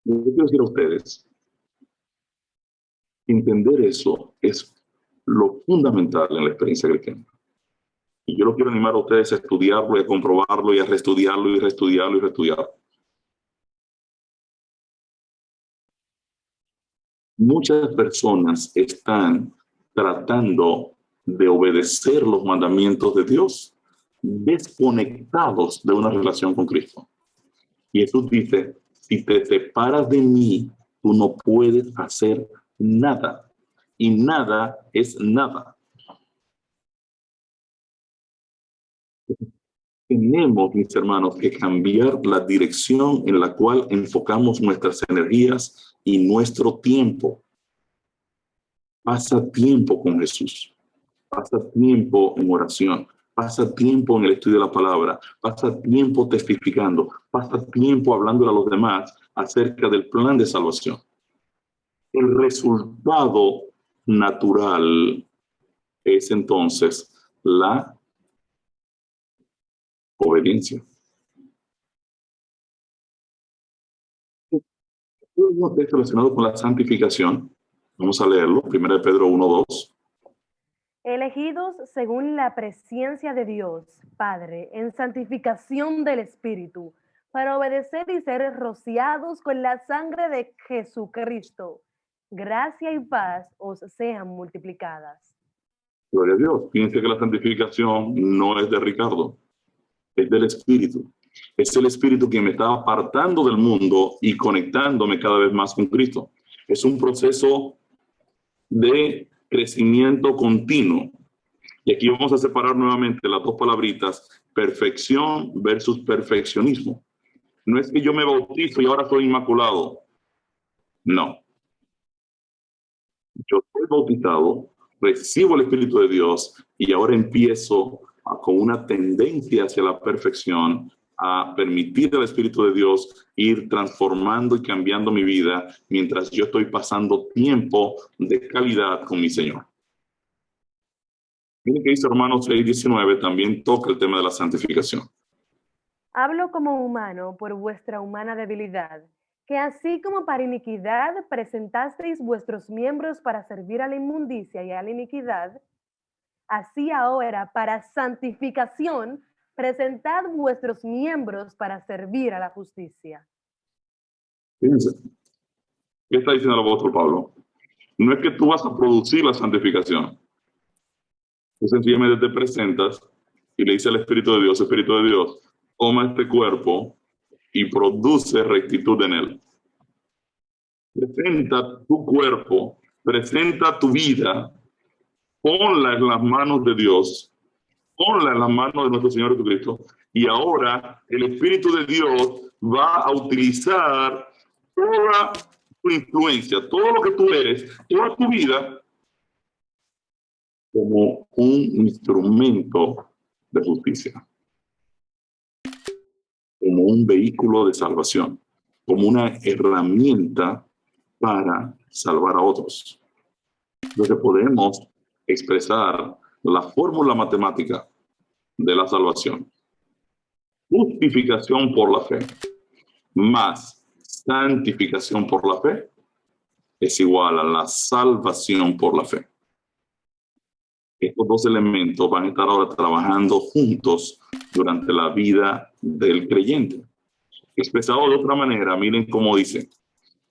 Yo quiero decir a ustedes, entender eso es lo fundamental en la experiencia cristiana. Y yo lo quiero animar a ustedes a estudiarlo y a comprobarlo y a reestudiarlo y reestudiarlo y reestudiarlo. Muchas personas están tratando de obedecer los mandamientos de Dios, desconectados de una relación con Cristo. Y Jesús dice, si te separas de mí, tú no puedes hacer nada. Y nada es nada. Tenemos, mis hermanos, que cambiar la dirección en la cual enfocamos nuestras energías y nuestro tiempo. Pasa tiempo con Jesús. Pasa tiempo en oración. Pasa tiempo en el estudio de la palabra. Pasa tiempo testificando. Pasa tiempo hablando a los demás acerca del plan de salvación. El resultado natural es entonces la obediencia. Un texto relacionado con la santificación. Vamos a leerlo. 1 Pedro 1:2. Elegidos según la presciencia de Dios, Padre, en santificación del Espíritu, para obedecer y ser rociados con la sangre de Jesucristo. Gracia y paz os sean multiplicadas. Gloria a Dios. Fíjense que la santificación no es de Ricardo, es del Espíritu. Es el Espíritu que me está apartando del mundo y conectándome cada vez más con Cristo. Es un proceso de crecimiento continuo. Y aquí vamos a separar nuevamente las dos palabritas, perfección versus perfeccionismo. No es que yo me bautizo y ahora soy inmaculado. No. Yo soy bautizado, recibo el Espíritu de Dios y ahora empiezo con una tendencia hacia la perfección, a permitir al Espíritu de Dios ir transformando y cambiando mi vida mientras yo estoy pasando tiempo de calidad con mi Señor. Miren que dice Romanos 6:19, también toca el tema de la santificación. Hablo como humano por vuestra humana debilidad, que así como para iniquidad presentasteis vuestros miembros para servir a la inmundicia y a la iniquidad, así ahora para santificación presentad vuestros miembros para servir a la justicia. Fíjense, ¿qué está diciendo el apóstol Pablo? No es que tú vas a producir la santificación. Tú sencillamente te presentas y le dice al Espíritu de Dios, toma este cuerpo y produce rectitud en él. Presenta tu cuerpo, presenta tu vida, ponla en las manos de Dios, ponla en las manos de nuestro Señor Jesucristo. Y ahora el Espíritu de Dios va a utilizar toda tu influencia, todo lo que tú eres, toda tu vida, como un instrumento de justicia, como un vehículo de salvación, como una herramienta para salvar a otros. Entonces podemos expresar la fórmula matemática de la salvación. Justificación por la fe más santificación por la fe es igual a la salvación por la fe. Estos dos elementos van a estar ahora trabajando juntos durante la vida del creyente. Expresado de otra manera, miren cómo dice.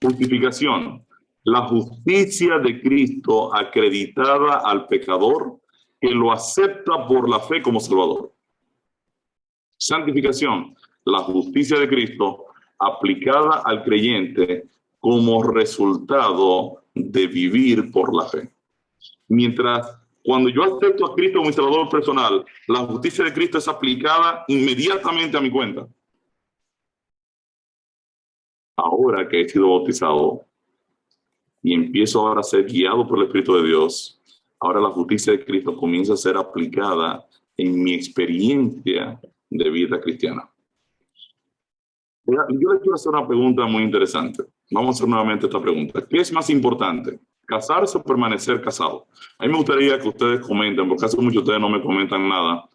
Justificación, la justicia de Cristo acreditada al pecador que lo acepta por la fe como Salvador. Santificación, la justicia de Cristo aplicada al creyente como resultado de vivir por la fe. Mientras cuando yo acepto a Cristo como mi Salvador personal, la justicia de Cristo es aplicada inmediatamente a mi cuenta. Ahora que he sido bautizado y empiezo ahora a ser guiado por el Espíritu de Dios, ahora la justicia de Cristo comienza a ser aplicada en mi experiencia de vida cristiana. Yo les quiero hacer una pregunta muy interesante. Vamos a hacer nuevamente esta pregunta. ¿Qué es más importante? ¿Casarse o permanecer casado? A mí me gustaría que ustedes comenten, porque hace mucho ustedes no me comentan nada.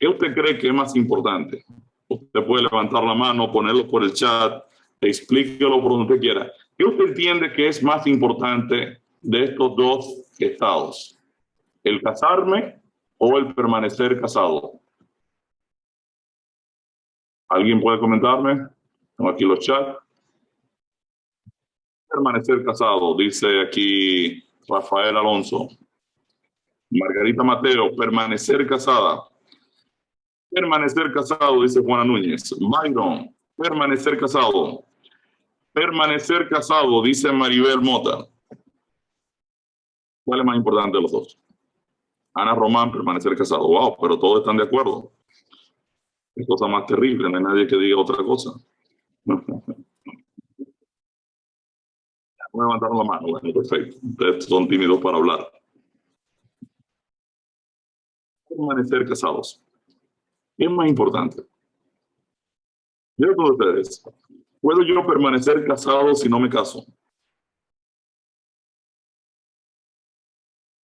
¿Qué usted cree que es más importante? Usted puede levantar la mano, ponerlo por el chat, explíquelo por donde usted quiera. ¿Qué usted entiende que es más importante de estos dos estados? ¿El casarme o el permanecer casado? ¿Alguien puede comentarme? Tengo aquí los chats. permanecer casado, dice aquí Rafael Alonso. Margarita Mateo, permanecer casada. Permanecer casado, dice Juana Núñez. Byron, permanecer casado. Permanecer casado, dice Maribel Mota. ¿Cuál es más importante de los dos? Ana Román, permanecer casado. Wow, pero todos están de acuerdo. Es cosa más terrible, no hay nadie que diga otra cosa. Me levantaron la mano, bueno, perfecto. Ustedes son tímidos para hablar. Permanecer casados. ¿Qué es más importante? Yo con ustedes. ¿Puedo yo permanecer casado si no me caso?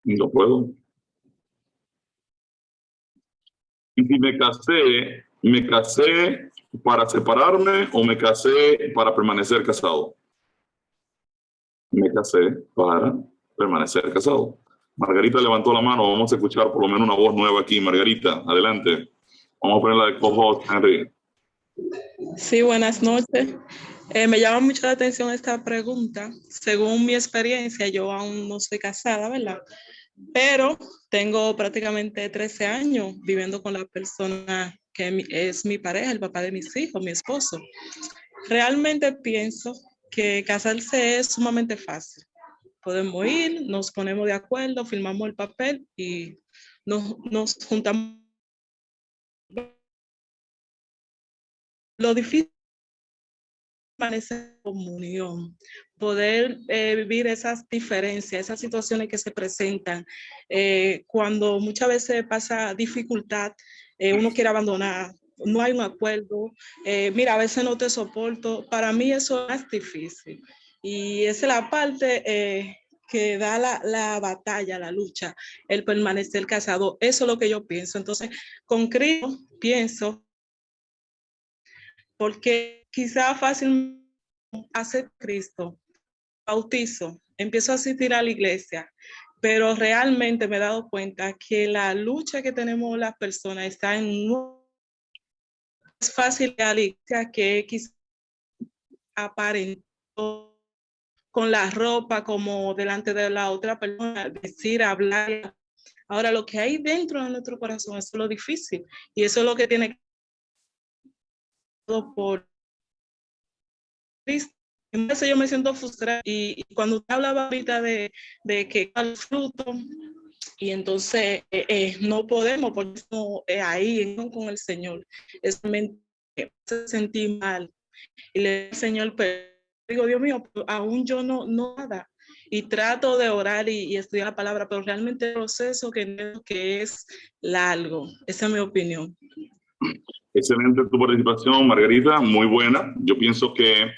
No puedo. Y si me casé para separarme o me casé para permanecer casado. Me casé para permanecer casado. Margarita levantó la mano. Vamos a escuchar por lo menos una voz nueva aquí. Margarita, adelante. Vamos a ponerla de co-host, Henry. Sí, buenas noches. Me llama mucho la atención esta pregunta. Según mi experiencia, yo aún no soy casada, ¿verdad? Pero tengo prácticamente 13 años viviendo con la persona que es mi pareja, el papá de mis hijos, mi esposo. Realmente pienso que casarse es sumamente fácil. Podemos ir, nos ponemos de acuerdo, firmamos el papel y nos juntamos. Lo difícil es permanecer en comunión, poder vivir esas diferencias, esas situaciones que se presentan cuando muchas veces pasa dificultad, uno quiere abandonar, no hay un acuerdo, mira, a veces no te soporto. Para mí eso es difícil y esa es la parte que da la batalla, la lucha, el permanecer casado. Eso es lo que yo pienso. Entonces, con Cristo pienso, porque quizá fácil hacer Cristo, bautizo, empiezo a asistir a la iglesia, pero realmente me he dado cuenta que la lucha que tenemos las personas está en no es fácil a la iglesia que quizá aparentó con la ropa como delante de la otra persona, decir, hablar. Ahora lo que hay dentro de nuestro corazón, eso es lo difícil y eso es lo que tiene por Cristo. Entonces yo me siento frustrada y cuando usted hablaba ahorita de que el fruto y entonces no podemos ponernos ahí con el Señor, es me hace sentir mal y le digo al Señor, pero digo, Dios mío, aún yo no nada y trato de orar y estudiar la palabra, pero realmente el proceso que es largo. Esa es mi opinión. Excelente tu participación, Margarita, muy buena. Yo pienso que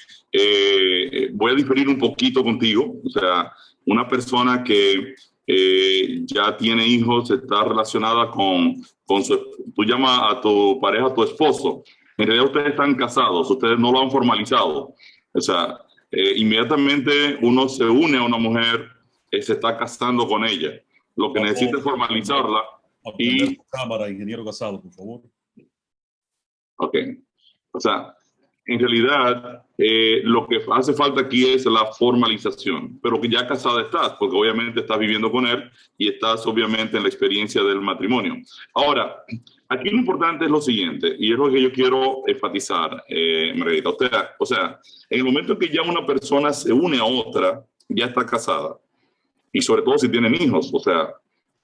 voy a diferir un poquito contigo. O sea, una persona que ya tiene hijos está relacionada con su... Tú llamas a tu pareja tu esposo. En realidad ustedes están casados, ustedes no lo han formalizado. O sea, inmediatamente uno se une a una mujer, se está casando con ella. Lo que necesita es formalizarla. Y cámara, ingeniero Casado, por favor. Ok. O sea, en realidad lo que hace falta aquí es la formalización, pero que ya casada estás, porque obviamente estás viviendo con él y estás obviamente en la experiencia del matrimonio. Ahora, aquí lo importante es lo siguiente, y es lo que yo quiero enfatizar, Margarita. O sea, en el momento en que ya una persona se une a otra, ya está casada, y sobre todo si tienen hijos. O sea,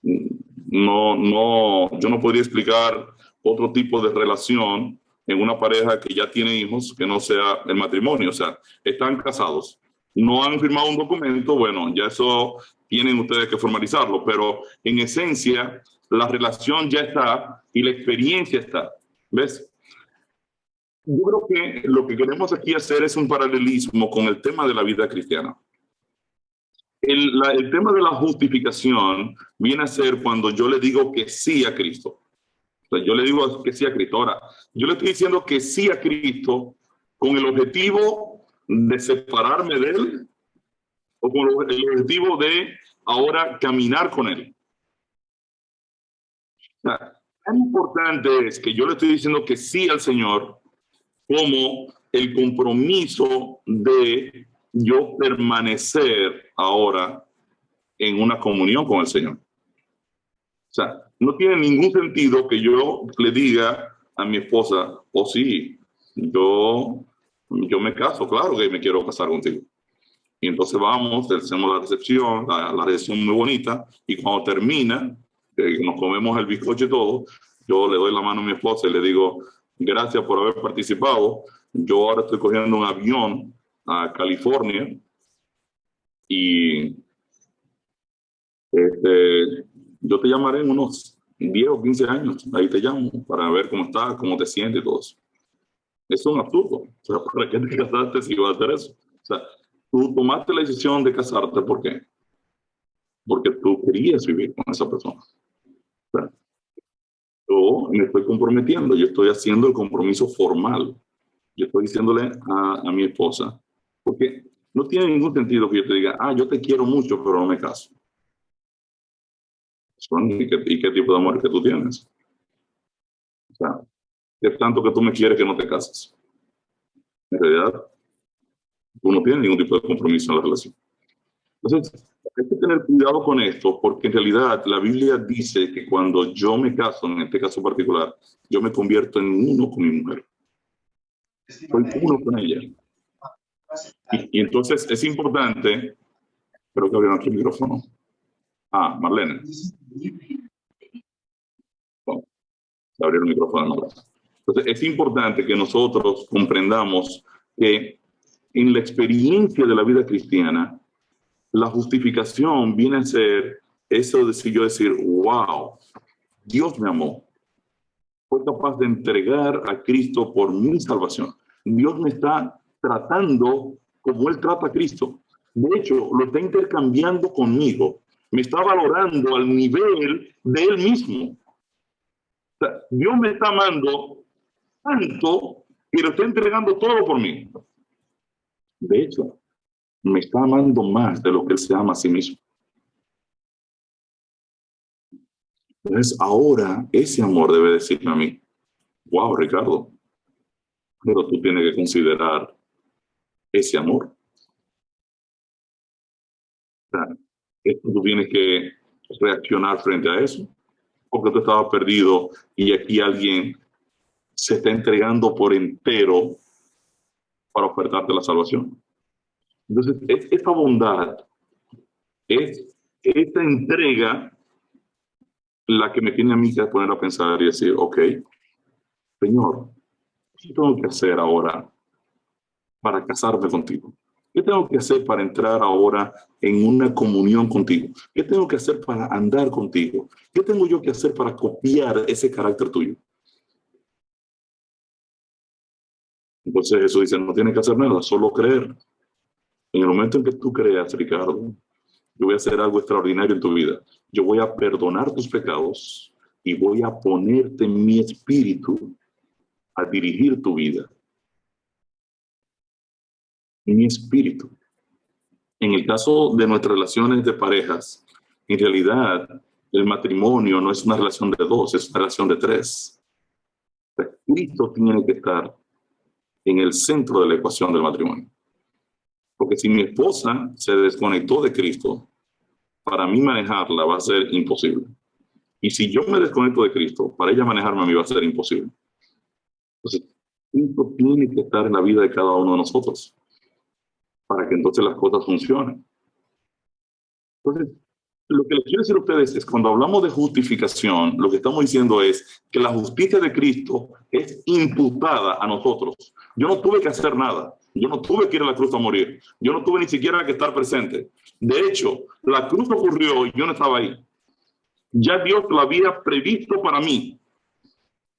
yo no podría explicar otro tipo de relación en una pareja que ya tiene hijos que no sea el matrimonio. O sea, están casados, no han firmado un documento, bueno, ya eso tienen ustedes que formalizarlo, pero en esencia la relación ya está y la experiencia está. ¿Ves? Yo creo que lo que queremos aquí hacer es un paralelismo con el tema de la vida cristiana. El tema de la justificación viene a ser cuando yo le digo que sí a Cristo. O sea, yo le digo que sí a Cristo. Ahora, yo le estoy diciendo que sí a Cristo con el objetivo de separarme de Él o con el objetivo de ahora caminar con Él. O sea, tan importante es que yo le estoy diciendo que sí al Señor como el compromiso de yo permanecer ahora en una comunión con el Señor. O sea, no tiene ningún sentido que yo le diga a mi esposa, oh sí, yo me caso, claro que me quiero casar contigo. Y entonces vamos, hacemos la recepción muy bonita, y cuando termina, nos comemos el bizcocho y todo, yo le doy la mano a mi esposa y le digo, gracias por haber participado, yo ahora estoy cogiendo un avión a California y yo te llamaré en unos 10 o 15 años, ahí te llamo para ver cómo estás, cómo te sientes y todo eso. Es un absurdo. O sea, ¿para qué te casaste si vas a hacer eso? O sea, tú tomaste la decisión de casarte, ¿por qué? Porque tú querías vivir con esa persona. O sea, yo me estoy comprometiendo, yo estoy haciendo el compromiso formal. Yo estoy diciéndole a mi esposa, porque no tiene ningún sentido que yo te diga, yo te quiero mucho, pero no me caso. ¿Y qué tipo de amor que tú tienes? O sea, es tanto que tú me quieres que no te cases. En realidad, tú no tienes ningún tipo de compromiso en la relación. Entonces, hay que tener cuidado con esto, porque en realidad la Biblia dice que cuando yo me caso, en este caso particular, yo me convierto en uno con mi mujer. Soy uno con ella. Y entonces es importante, creo que abrió nuestro micrófono. Marlene. Bueno, se abrió el micrófono. Entonces es importante que nosotros comprendamos que en la experiencia de la vida cristiana, la justificación viene a ser eso de si yo decir, wow, Dios me amó. Fue capaz de entregar a Cristo por mi salvación. Dios me está tratando como Él trata a Cristo. De hecho, lo está intercambiando conmigo. Me está valorando al nivel de Él mismo. O sea, Dios me está amando tanto que lo está entregando todo por mí. De hecho, me está amando más de lo que Él se ama a sí mismo. Entonces, ahora ese amor debe decirme a mí, wow, Ricardo, pero tú tienes que considerar ese amor. O sea, tú tienes que reaccionar frente a eso, porque tú estabas perdido y aquí alguien se está entregando por entero para ofertarte la salvación. Entonces, esta bondad, esta entrega la que me tiene a mí que poner a pensar y decir, ok, Señor, ¿qué tengo que hacer ahora para casarme contigo? ¿Qué tengo que hacer para entrar ahora en una comunión contigo? ¿Qué tengo que hacer para andar contigo? ¿Qué tengo yo que hacer para copiar ese carácter tuyo? Entonces Jesús dice, no tienes que hacer nada, solo creer. En el momento en que tú creas, Ricardo, yo voy a hacer algo extraordinario en tu vida. Yo voy a perdonar tus pecados y voy a ponerte en mi espíritu a dirigir tu vida. Mi espíritu. En el caso de nuestras relaciones de parejas, en realidad el matrimonio no es una relación de dos, es una relación de tres. Cristo tiene que estar en el centro de la ecuación del matrimonio. Porque si mi esposa se desconectó de Cristo, para mí manejarla va a ser imposible. Y si yo me desconecto de Cristo, para ella manejarme a mí va a ser imposible. Entonces, Cristo tiene que estar en la vida de cada uno de nosotros para que entonces las cosas funcionen. Entonces, lo que les quiero decir a ustedes es, cuando hablamos de justificación, lo que estamos diciendo es que la justicia de Cristo es imputada a nosotros. Yo no tuve que hacer nada. Yo no tuve que ir a la cruz a morir. Yo no tuve ni siquiera que estar presente. De hecho, la cruz ocurrió y yo no estaba ahí. Ya Dios lo había previsto para mí.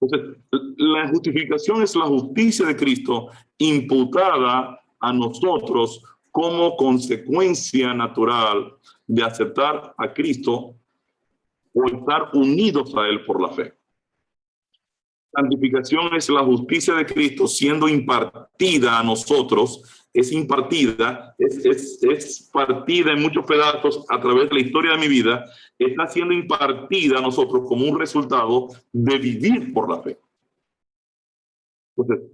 Entonces, la justificación es la justicia de Cristo imputada a nosotros como consecuencia natural de aceptar a Cristo o estar unidos a Él por la fe. Santificación es la justicia de Cristo siendo impartida a nosotros, es impartida, es partida en muchos pedazos a través de la historia de mi vida, está siendo impartida a nosotros como un resultado de vivir por la fe. Entonces,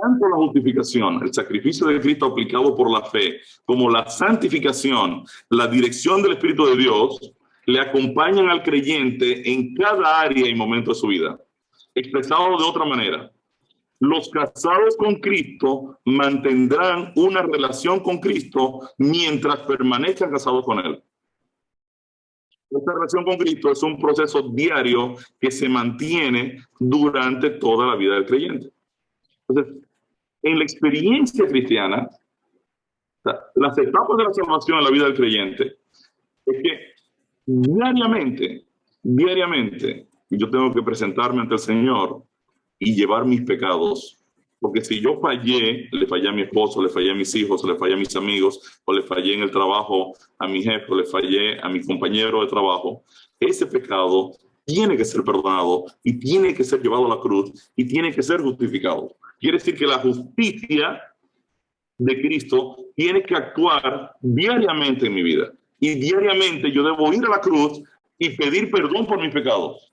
tanto la justificación, el sacrificio de Cristo aplicado por la fe, como la santificación, la dirección del Espíritu de Dios, le acompañan al creyente en cada área y momento de su vida. Expresado de otra manera, los casados con Cristo mantendrán una relación con Cristo mientras permanezcan casados con Él. Esta relación con Cristo es un proceso diario que se mantiene durante toda la vida del creyente. Entonces, en la experiencia cristiana, las etapas de la salvación en la vida del creyente es que diariamente, yo tengo que presentarme ante el Señor y llevar mis pecados. Porque si yo fallé, le fallé a mi esposo, le fallé a mis hijos, le fallé a mis amigos, o le fallé en el trabajo a mi jefe, o le fallé a mi compañero de trabajo, ese pecado tiene que ser perdonado y tiene que ser llevado a la cruz y tiene que ser justificado. Quiere decir que la justicia de Cristo tiene que actuar diariamente en mi vida. Y diariamente yo debo ir a la cruz y pedir perdón por mis pecados.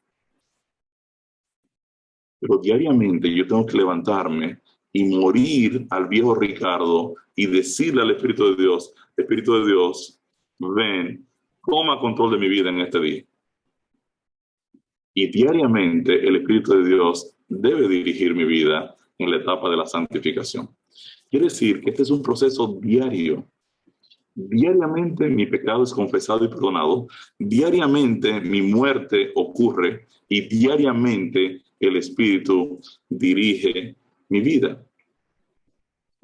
Pero diariamente yo tengo que levantarme y morir al viejo Ricardo y decirle al Espíritu de Dios, ven, toma control de mi vida en este día. Y diariamente el Espíritu de Dios debe dirigir mi vida en la etapa de la santificación. Quiere decir que este es un proceso diario. Diariamente mi pecado es confesado y perdonado. Diariamente mi muerte ocurre y diariamente el Espíritu dirige mi vida.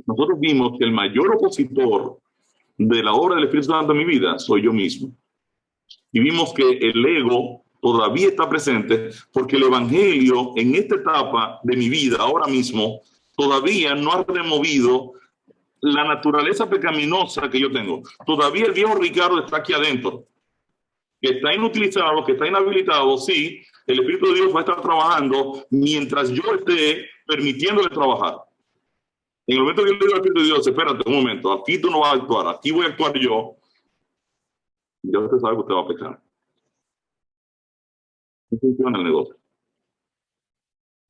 Nosotros vimos que el mayor opositor de la obra del Espíritu Santo en mi vida soy yo mismo. Y vimos que el ego todavía está presente porque el Evangelio en esta etapa de mi vida, ahora mismo, todavía no ha removido la naturaleza pecaminosa que yo tengo. Todavía el viejo Ricardo está aquí adentro, que está inutilizado, que está inhabilitado. Sí, el Espíritu de Dios va a estar trabajando mientras yo esté permitiéndole trabajar. En el momento que yo le digo al Espíritu de Dios, espérate un momento, aquí tú no vas a actuar, aquí voy a actuar yo, ya usted sabe que usted va a pecar. No funciona el negocio.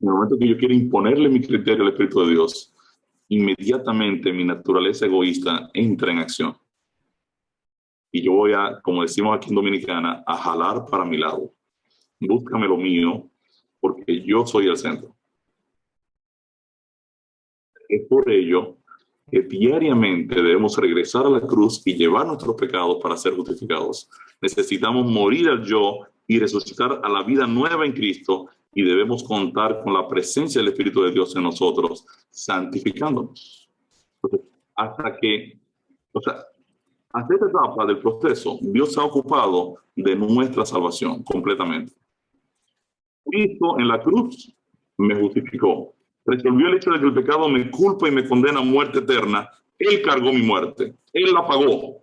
En el momento que yo quiero imponerle mi criterio al Espíritu de Dios, inmediatamente mi naturaleza egoísta entra en acción. Y yo voy a, como decimos aquí en Dominicana, a jalar para mi lado. Búscame lo mío, porque yo soy el centro. Es por ello que diariamente debemos regresar a la cruz y llevar nuestros pecados para ser justificados. Necesitamos morir al yo y resucitar a la vida nueva en Cristo, y debemos contar con la presencia del Espíritu de Dios en nosotros, santificándonos. Hasta esta etapa del proceso, Dios se ha ocupado de nuestra salvación completamente. Cristo en la cruz me justificó. Resolvió el hecho de que el pecado me culpa y me condena a muerte eterna. Él cargó mi muerte. Él la pagó.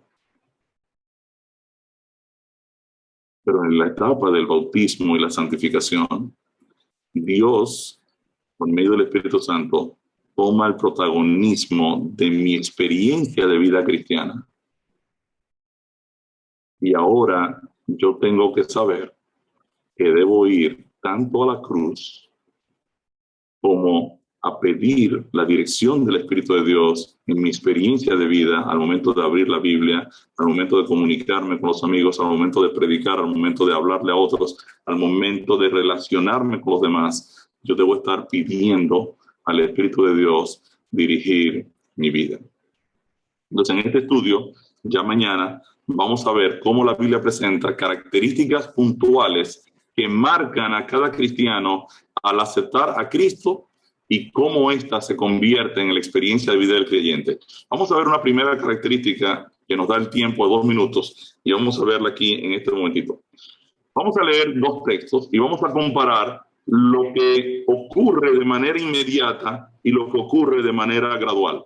Pero en la etapa del bautismo y la santificación, Dios, por medio del Espíritu Santo, toma el protagonismo de mi experiencia de vida cristiana. Y ahora yo tengo que saber que debo ir tanto a la cruz como a pedir la dirección del Espíritu de Dios en mi experiencia de vida, al momento de abrir la Biblia, al momento de comunicarme con los amigos, al momento de predicar, al momento de hablarle a otros, al momento de relacionarme con los demás. Yo debo estar pidiendo al Espíritu de Dios dirigir mi vida. Entonces, en este estudio, ya mañana, vamos a ver cómo la Biblia presenta características puntuales que marcan a cada cristiano al aceptar a Cristo y cómo ésta se convierte en la experiencia de vida del creyente. Vamos a ver una primera característica que nos da el tiempo de 2 minutos y vamos a verla aquí en este momentito. Vamos a leer 2 textos y vamos a comparar lo que ocurre de manera inmediata y lo que ocurre de manera gradual.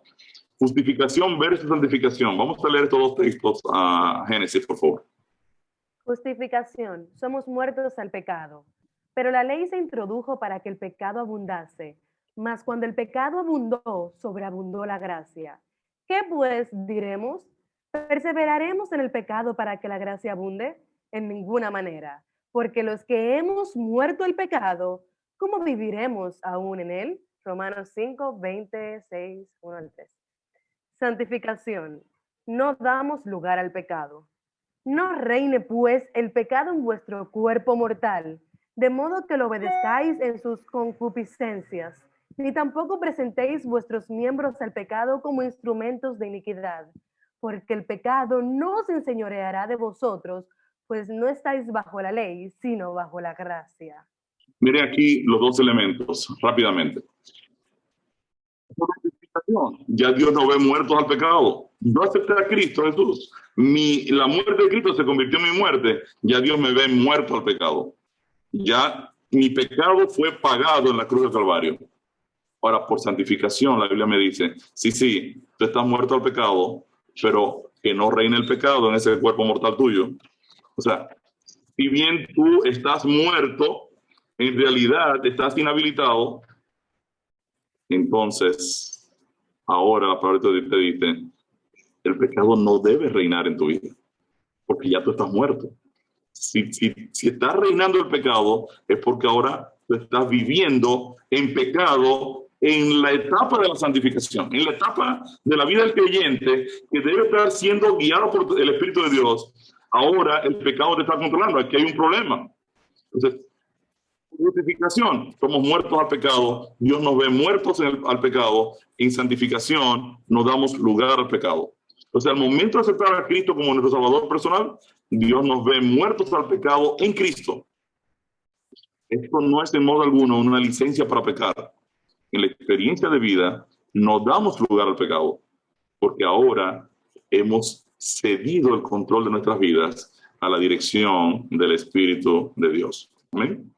Justificación versus santificación. Vamos a leer estos 2 textos a Génesis, por favor. Justificación. Somos muertos al pecado. Pero la ley se introdujo para que el pecado abundase. Mas cuando el pecado abundó, sobreabundó la gracia. ¿Qué pues diremos? ¿Perseveraremos en el pecado para que la gracia abunde? En ninguna manera. Porque los que hemos muerto al pecado, ¿cómo viviremos aún en él? Romanos 5, 26, 1 al 3. Santificación. No damos lugar al pecado. No reine pues el pecado en vuestro cuerpo mortal, de modo que lo obedezcáis en sus concupiscencias, ni tampoco presentéis vuestros miembros al pecado como instrumentos de iniquidad, porque el pecado no se enseñoreará de vosotros, pues no estáis bajo la ley, sino bajo la gracia. Mire aquí los dos elementos, rápidamente. Ya Dios no ve muertos al pecado. Yo acepté a Cristo Jesús. La muerte de Cristo se convirtió en mi muerte. Ya Dios me ve muerto al pecado. Ya mi pecado fue pagado en la cruz del Calvario. Ahora, por santificación, la Biblia me dice, sí, tú estás muerto al pecado, pero que no reine el pecado en ese cuerpo mortal tuyo. O sea, si bien tú estás muerto, en realidad estás inhabilitado, entonces, ahora la palabra te dice, el pecado no debe reinar en tu vida, porque ya tú estás muerto. Si estás reinando el pecado, es porque ahora tú estás viviendo en pecado en la etapa de la santificación, en la etapa de la vida del creyente que debe estar siendo guiado por el Espíritu de Dios. Ahora el pecado te está controlando, aquí hay un problema. Entonces, justificación, somos muertos al pecado, Dios nos ve muertos al pecado, en santificación nos damos lugar al pecado. Entonces, al momento de aceptar a Cristo como nuestro Salvador personal, Dios nos ve muertos al pecado en Cristo. Esto no es en modo alguno una licencia para pecar. En la experiencia de vida nos damos lugar al pecado, porque ahora hemos cedido el control de nuestras vidas a la dirección del Espíritu de Dios. Amén.